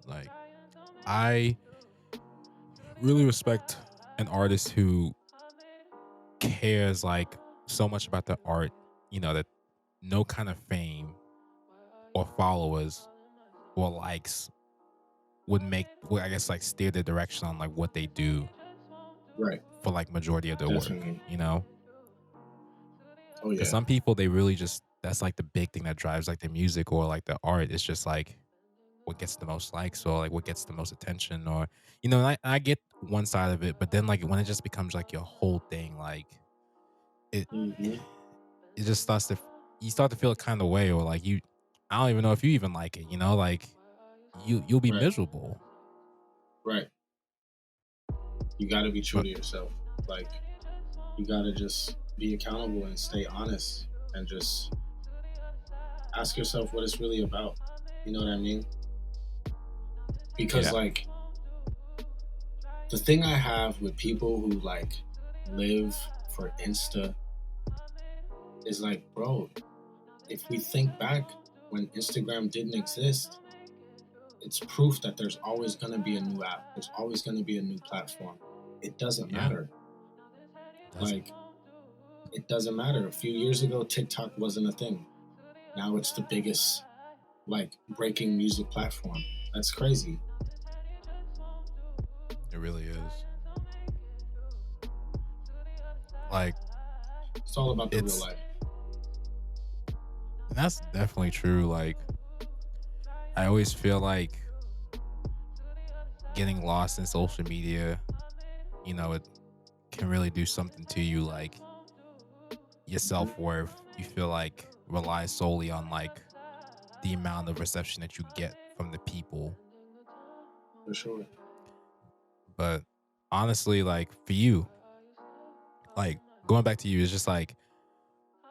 Like I really respect an artist who cares like so much about their art, you know, that no kind of fame or followers or likes would I guess like steer the direction on like what they do, right, for like majority of their work, you know. Oh yeah, because some people, they really just, that's like the big thing that drives like their music or like their art. It's just like what gets the most likes or like what gets the most attention, or you know. And I get one side of it, but then like when it just becomes like your whole thing, like it it just starts to, you start to feel a kind of way, or like you, I don't even know if you even like it, you know, like you'll be miserable. Right. You got to be true to yourself. Like you got to just be accountable and stay honest and just ask yourself what it's really about. You know what I mean? Because like the thing I have with people who like live for Insta is like, bro, if we think back when Instagram didn't exist, it's proof that there's always going to be a new app. There's always going to be a new platform. It doesn't matter. Like, it doesn't matter. A few years ago, TikTok wasn't a thing. Now it's the biggest, like, breaking music platform. That's crazy. It really is. Like, it's all about the real life. And that's definitely true. Like, I always feel like getting lost in social media, you know, it can really do something to you. Like, your self-worth, you feel like relies solely on like the amount of reception that you get from the people. For sure. But honestly, like for you, like going back to you, it's just like,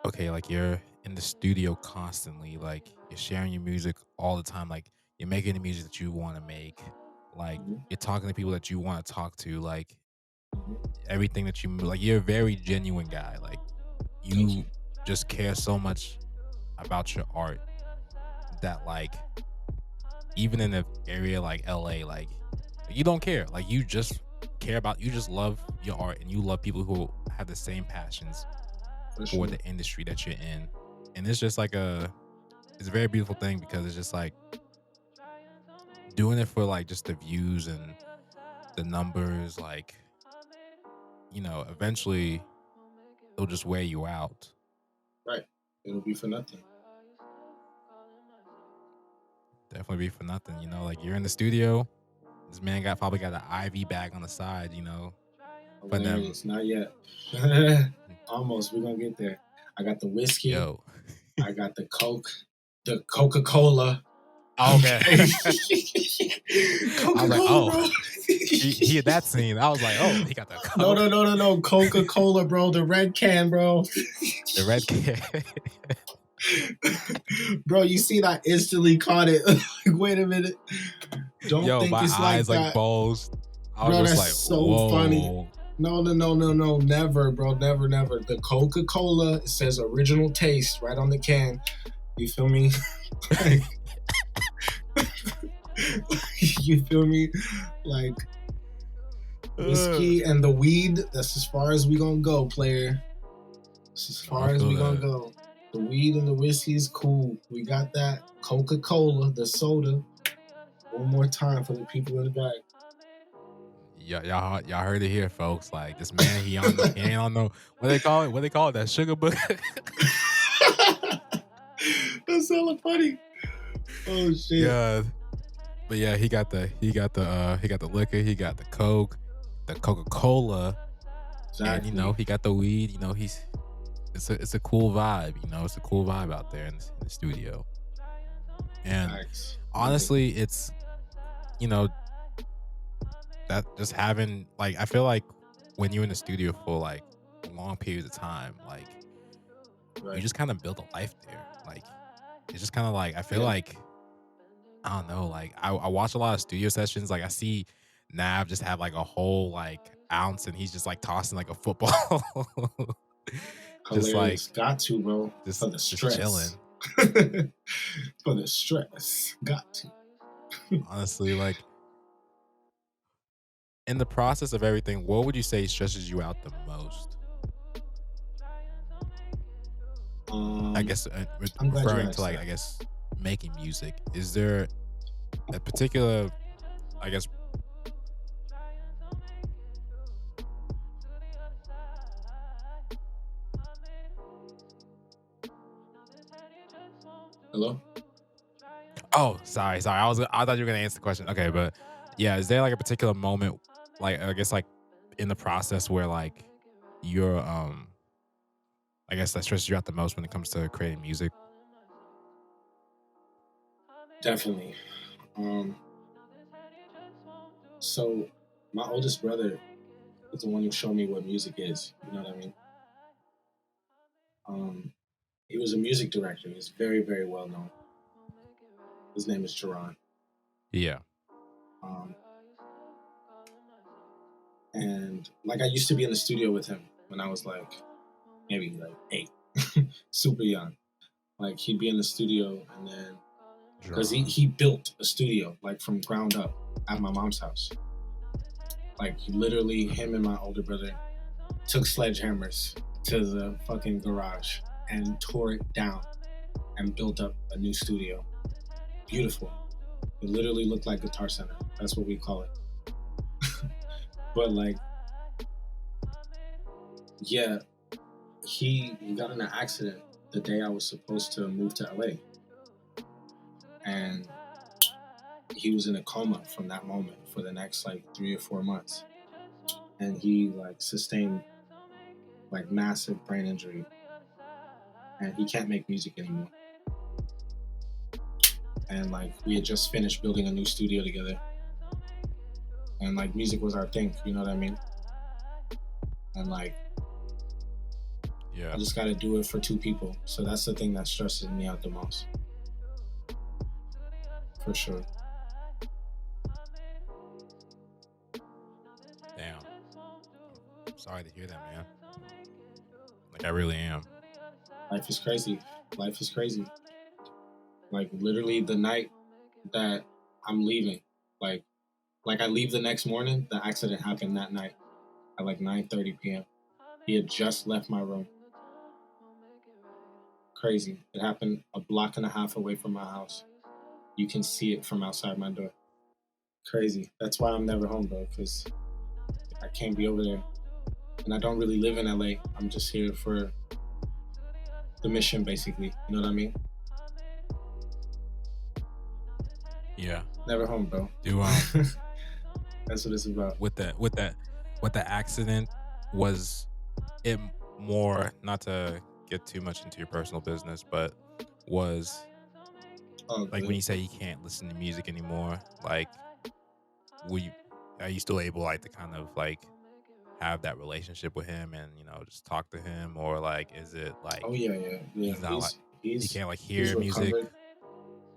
okay, like you're in the studio constantly, like you're sharing your music all the time, like you're making the music that you want to make, like you're talking to people that you want to talk to, like everything that you like, you're a very genuine guy. Like you just care so much about your art that like even in an area like LA, like you don't care, like you just care about, you just love your art and you love people who have the same passions for the industry that you're in. And it's just like it's a very beautiful thing, because it's just like doing it for like just the views and the numbers, like, you know, eventually it'll just wear you out. Right. It'll be for nothing. Definitely be for nothing, you know, like you're in the studio, this man probably got an IV bag on the side, you know. Hilarious. Not yet. Almost. We're gonna get there. I got the whiskey. Yo. I got the Coke, the Coca-Cola. Okay. Coca-Cola, I was like, oh, bro. he had that scene. I was like, oh, he got the Coke. No. Coca-Cola, bro. The red can, bro. The red can. Bro, you see that? I instantly caught it. Like, wait a minute. Don't think my it's eyes like like that. bulged. I bro, was just that's like, so whoa. funny. No. Never, bro. Never. The Coca-Cola, it says original taste right on the can. You feel me? You feel me? Like whiskey and the weed, that's as far as we gonna go, player. That's as far as we gonna go. The weed and the whiskey is cool. We got that. Coca-Cola, the soda. One more time for the people in the back. Y'all heard it here, folks. Like this man, he ain't on no what they call it, that sugar book. That's hella funny. Oh shit. Yeah. But yeah, he got the liquor, he got the Coke, the Coca-Cola. Exactly. And you know, he got the weed, you know, it's a cool vibe, you know, it's a cool vibe out there in the studio. And honestly, it's, you know, that just having like, I feel like when you're in the studio for like long periods of time, like you just kind of build a life there. Like it's just kind of like, I feel like, I don't know, like I watch a lot of studio sessions. Like I see Nav just have like a whole like ounce and he's just like tossing like a football. Hilarious. Like, got to, bro. Just, for the stress. Just chilling. For the stress. Got to. Honestly, like, in the process of everything, what would you say stresses you out the most? I guess referring to, like, I guess, making music. Is there a particular, I guess... Hello? Oh, sorry. I thought you were gonna answer the question. Okay, but yeah, is there like a particular moment, like, I guess, like, in the process where, like, you're I guess that stresses you out the most when it comes to creating music? Definitely. So my oldest brother is the one who showed me what music is. You know what I mean? He was a music director. He's very, very well known. His name is Jerron. Yeah. And like, I used to be in the studio with him when I was like maybe like 8, super young. Like, he'd be in the studio, and then because he built a studio like from ground up at my mom's house. Like, literally, him and my older brother took sledgehammers to the fucking garage and tore it down and built up a new studio. Beautiful. It literally looked like Guitar Center. That's what we call it. But like, yeah, he got in an accident the day I was supposed to move to LA. And he was in a coma from that moment for the next like 3 or 4 months. And he like sustained like massive brain injury. And he can't make music anymore. And like, we had just finished building a new studio together. And like, music was our thing, you know what I mean? And like, yeah, I just got to do it for 2 people. So that's the thing that stresses me out the most. For sure. Damn. I'm sorry to hear that, man. Like, I really am. Life is crazy. Life is crazy. Like, literally the night that I'm leaving, like I leave the next morning, the accident happened that night at like 9:30 p.m. He had just left my room. Crazy. It happened a block and a half away from my house. You can see it from outside my door. Crazy. That's why I'm never home, bro, because I can't be over there. And I don't really live in LA. I'm just here for the mission, basically. You know what I mean? Yeah. Never home, bro. That's what it's about. With the accident, was it more, not to get too much into your personal business, but was like, when you say you can't listen to music anymore, like, are you still able, like, to kind of like have that relationship with him and, you know, just talk to him, or like, is it like, oh yeah, he's not like, he can't like hear music?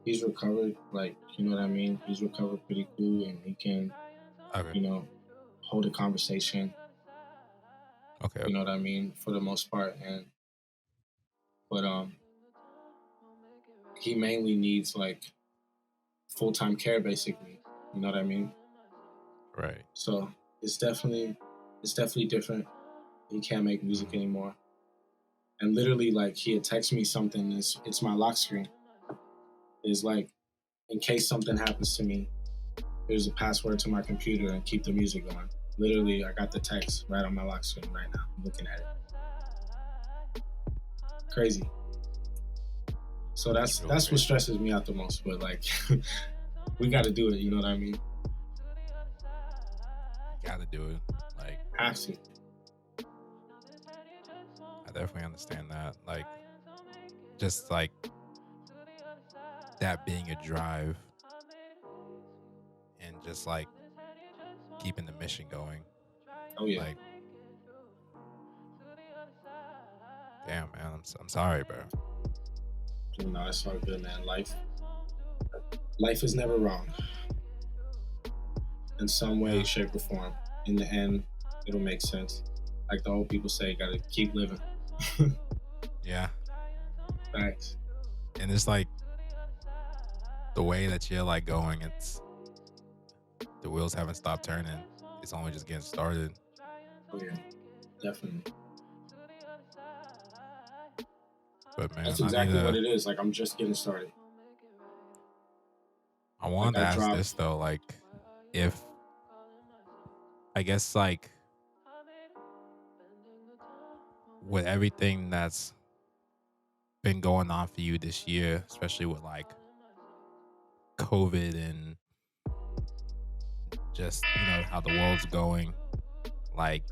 He's recovered, like, you know what I mean? He's recovered pretty cool, and he can, you know, hold a conversation. Okay. You know what I mean? For the most part. But he mainly needs like full-time care, basically. You know what I mean? Right. So it's definitely different. He can't make music anymore. And literally, like, he had texted me something. It's my lock screen. It's like, in case something happens to me, there's a password to my computer and keep the music going. Literally, I got the text right on my lock screen right now. I'm looking at it. Crazy. So that's what stresses me out the most. But like, we got to do it. You know what I mean? Got to do it. Like, have to. I definitely understand that. Like, just like that being a drive, and just like keeping the mission going. Oh yeah. Like, damn, man, I'm sorry, bro. No, it's all good, man. Life is never wrong. In some way, shape, or form. In the end, it'll make sense. Like the old people say, gotta keep living. Yeah. Thanks. And it's like the way that you're like going, it's the wheels haven't stopped turning. It's only just getting started. Oh yeah, definitely. But man, that's exactly what it is. Like I'm just getting started. I wanted to ask this though, like if I guess like with everything that's been going on for you this year, especially with like COVID and just, you know, how the world's going, like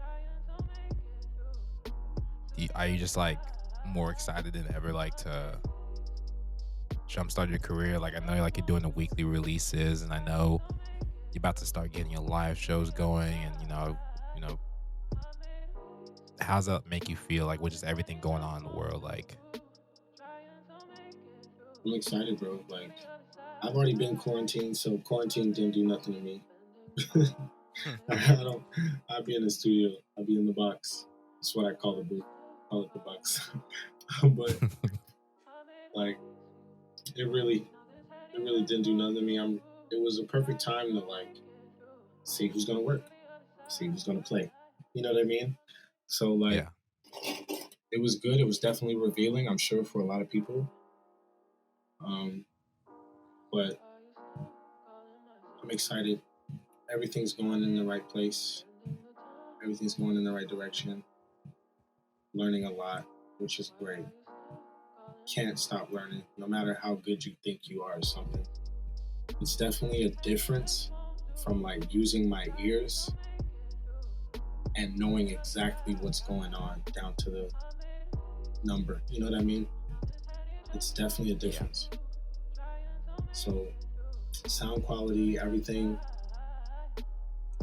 are you just like more excited than ever like to jumpstart your career? Like I know like you're doing the weekly releases, and I know you're about to start getting your live shows going, and you know how's that make you feel like with just everything going on in the world? Like I'm excited, bro. Like I've already been quarantined, so quarantine didn't do nothing to me. I'll be in the studio, I'll be in the box. That's what I call the booth. I call it the box. But like it really didn't do nothing to me. It was a perfect time to like see who's gonna work, see who's gonna play. You know what I mean? So like it was good. It was definitely revealing, I'm sure, for a lot of people. But I'm excited. Everything's going in the right place. Everything's going in the right direction. Learning a lot, which is great. Can't stop learning, no matter how good you think you are at something. It's definitely a difference from like using my ears and knowing exactly what's going on down to the number. You know what I mean? It's definitely a difference. So sound quality, everything,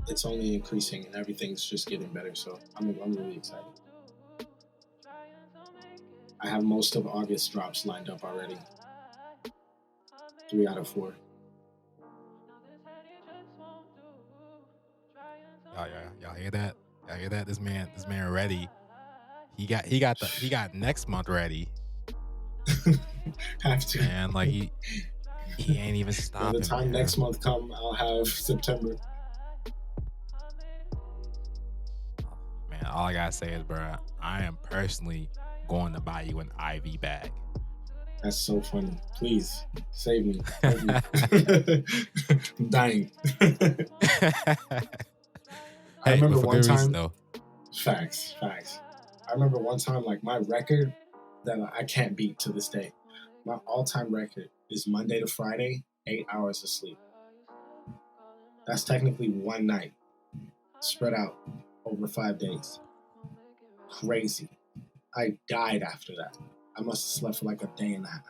it's only increasing and everything's just getting better. So I'm really excited. I have most of August drops lined up already. 3 out of 4. Y'all hear that? Y'all hear that? This man ready. He got next month ready. Have to. Man, like he ain't even stopping. By the time next month come, I'll have September. Man, all I gotta say is, bro, I am personally going to buy you an IV bag. That's so funny. Please save me. I'm dying. I remember one time. Though. Facts. I remember one time, like my record that I can't beat to this day. My all-time record is Monday to Friday, 8 hours of sleep. That's technically one night spread out over 5 days. Crazy. I died after that. I must have slept for like a day and a half.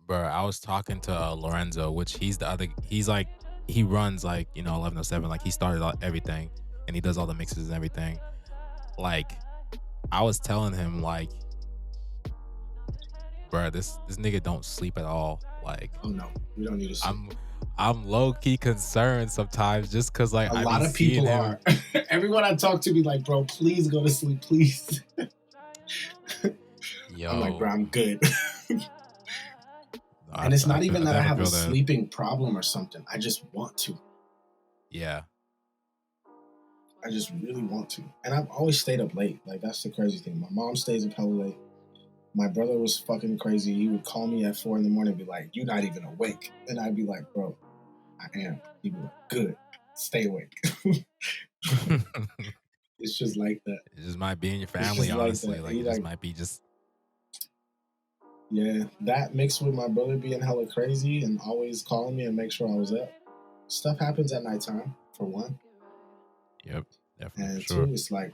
Bro, I was talking to Lorenzo, which he's like, he runs like, 1107. Like he started everything and he does all the mixes and everything. Like I was telling him like, bro, this nigga don't sleep at all. Like, oh no, we don't need to sleep. I'm low key concerned sometimes just cause like a lot of people are. Everyone I talk to be like, bro, please go to sleep, please. Yo. I'm like, bro, I'm good. And it's not even that I have a sleeping problem or something. I just want to. Yeah. I just really want to. And I've always stayed up late. Like, that's the crazy thing. My mom stays up hella late. My brother was fucking crazy. He would call me at 4 a.m. and be like, you're not even awake. And I'd be like, bro, I am. He'd be like, good. Stay awake. It's just like that. It just might be in your family, honestly. Like, it just might be just... Yeah, that mixed with my brother being hella crazy and always calling me and make sure I was up. Stuff happens at nighttime, for one. Yep, definitely. And two, it's like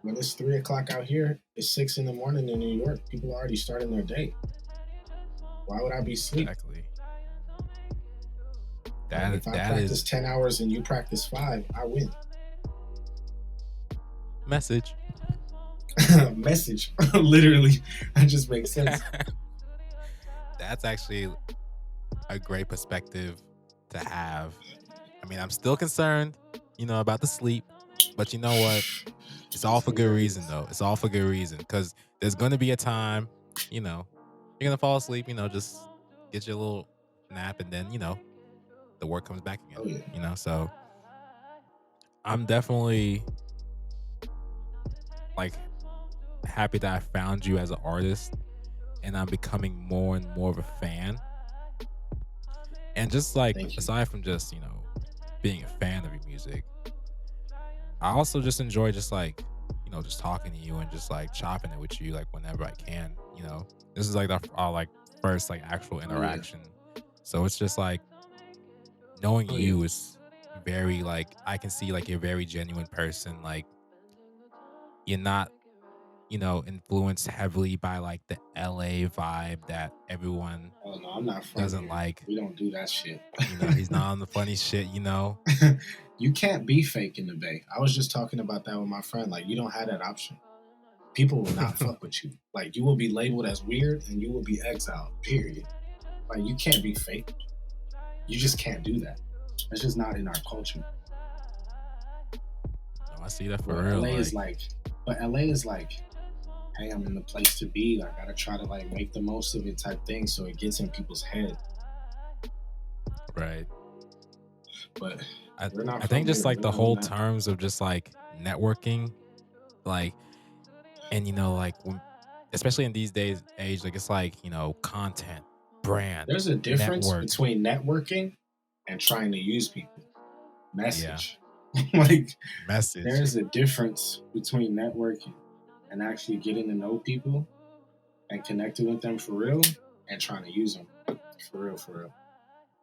when it's 3 o'clock out here, it's 6 a.m. in New York. People are already starting their day. Why would I be asleep? Exactly. If I practice 10 hours and you practice 5, I win. Message. Message. Literally. That just makes sense. That's actually a great perspective to have. I mean, I'm still concerned, about the sleep. But you know what? It's all for good reason, though. It's all for good reason, because there's going to be a time, you're going to fall asleep, just get your little nap, and then, the work comes back again. Oh, yeah. So I'm definitely like happy that I found you as an artist, and I'm becoming more and more of a fan. And just like, aside from just, being a fan of your music, I also just enjoy just like, just talking to you and just like chopping it with you, like whenever I can. This is like our like first like actual interaction. So it's just like knowing you is very like, I can see like you're a very genuine person. Like you're not, influenced heavily by like the LA vibe that everyone Oh no, I'm not doesn't like. We don't do that shit. He's not on the funny shit, You can't be fake in the Bay. I was just talking about that with my friend. Like, you don't have that option. People will not fuck with you. Like, you will be labeled as weird and you will be exiled, period. Like, you can't be fake. You just can't do that. That's just not in our culture. No, I see that for real. But LA is like, hey, I'm in the place to be. I gotta try to like make the most of it type thing, so it gets in people's head. Right. But I think just like the whole terms of just like networking, like, and like when, especially in these days age, like it's like, content, brand. There's a difference between networking and trying to use people. Message. Like, message. There's a difference between networking and actually getting to know people and connecting with them for real and trying to use them for real.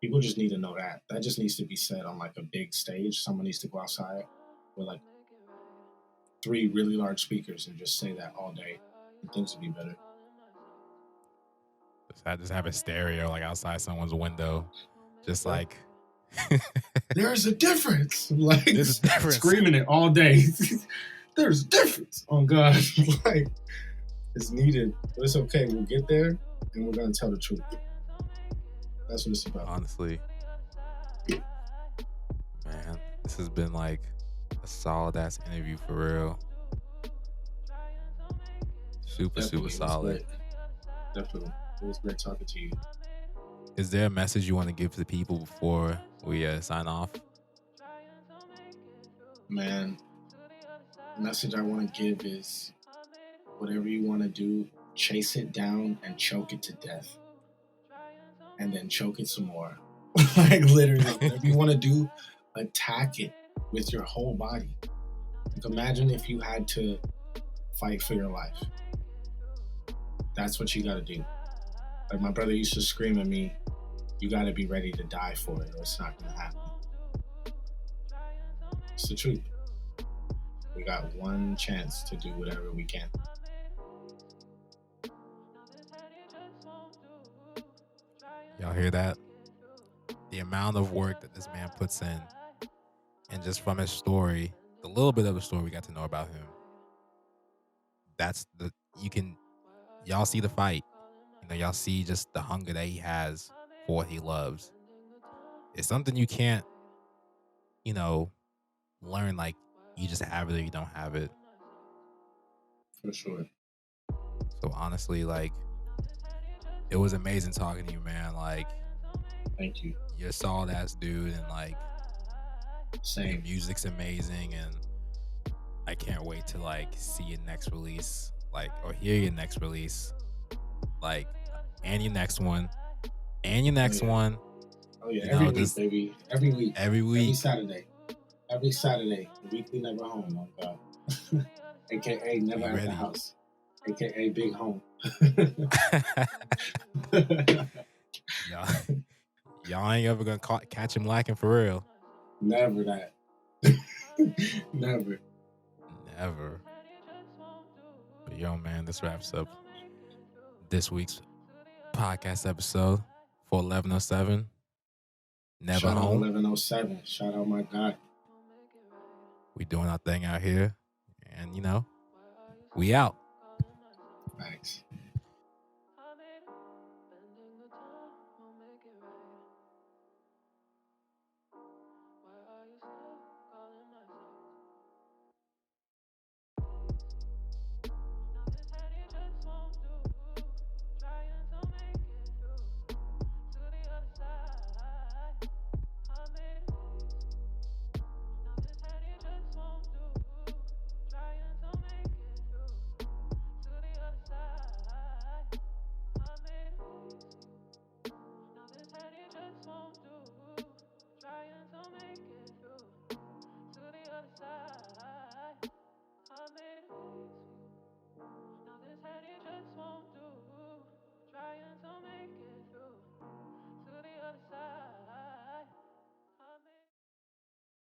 People just need to know that. That just needs to be said on like a big stage. Someone needs to go outside with like 3 really large speakers and just say that all day, and things would be better. Just have a stereo like outside someone's window, just like. There's a difference. Like, there's a difference. Screaming it all day. There's a difference. Oh God, like it's needed, but it's okay. We'll get there, and we're gonna tell the truth. That's what it's about. Honestly, man, this has been like a solid ass interview for real. Super solid. Definitely, it was great talking to you. Is there a message you want to give to the people before we sign off? Man, the message I want to give is, whatever you want to do, chase it down and choke it to death. And then choke it some more. Like, literally, whatever you want to do, attack it with your whole body. Like, imagine if you had to fight for your life. That's what you got to do. Like my brother used to scream at me, you got to be ready to die for it or it's not going to happen. It's the truth. We got one chance to do whatever we can. Y'all hear that? The amount of work that this man puts in, and just from his story, the little bit of the story we got to know about him, y'all see the fight. Y'all see just the hunger that he has for what he loves. It's something you can't, learn. Like, you just have it or you don't have it. For sure. So honestly, like, it was amazing talking to you, man. Like, thank you. You're a solid ass dude, and like, same. Your music's amazing, and I can't wait to like see your next release, like, or hear your next release, like, and your next one, and your next one. Oh yeah, every week, baby. Every week. Every Saturday. Every Saturday. The weekly Never Home. Oh God. AKA Never at the House. AKA Big Home. Y'all ain't ever gonna catch him lacking for real. Never that. Never. But yo, man, this wraps up this week's podcast episode for 1107. Never Shout Home. Out 1107. Shout out my guy. We doing our thing out here, and we out. Thanks.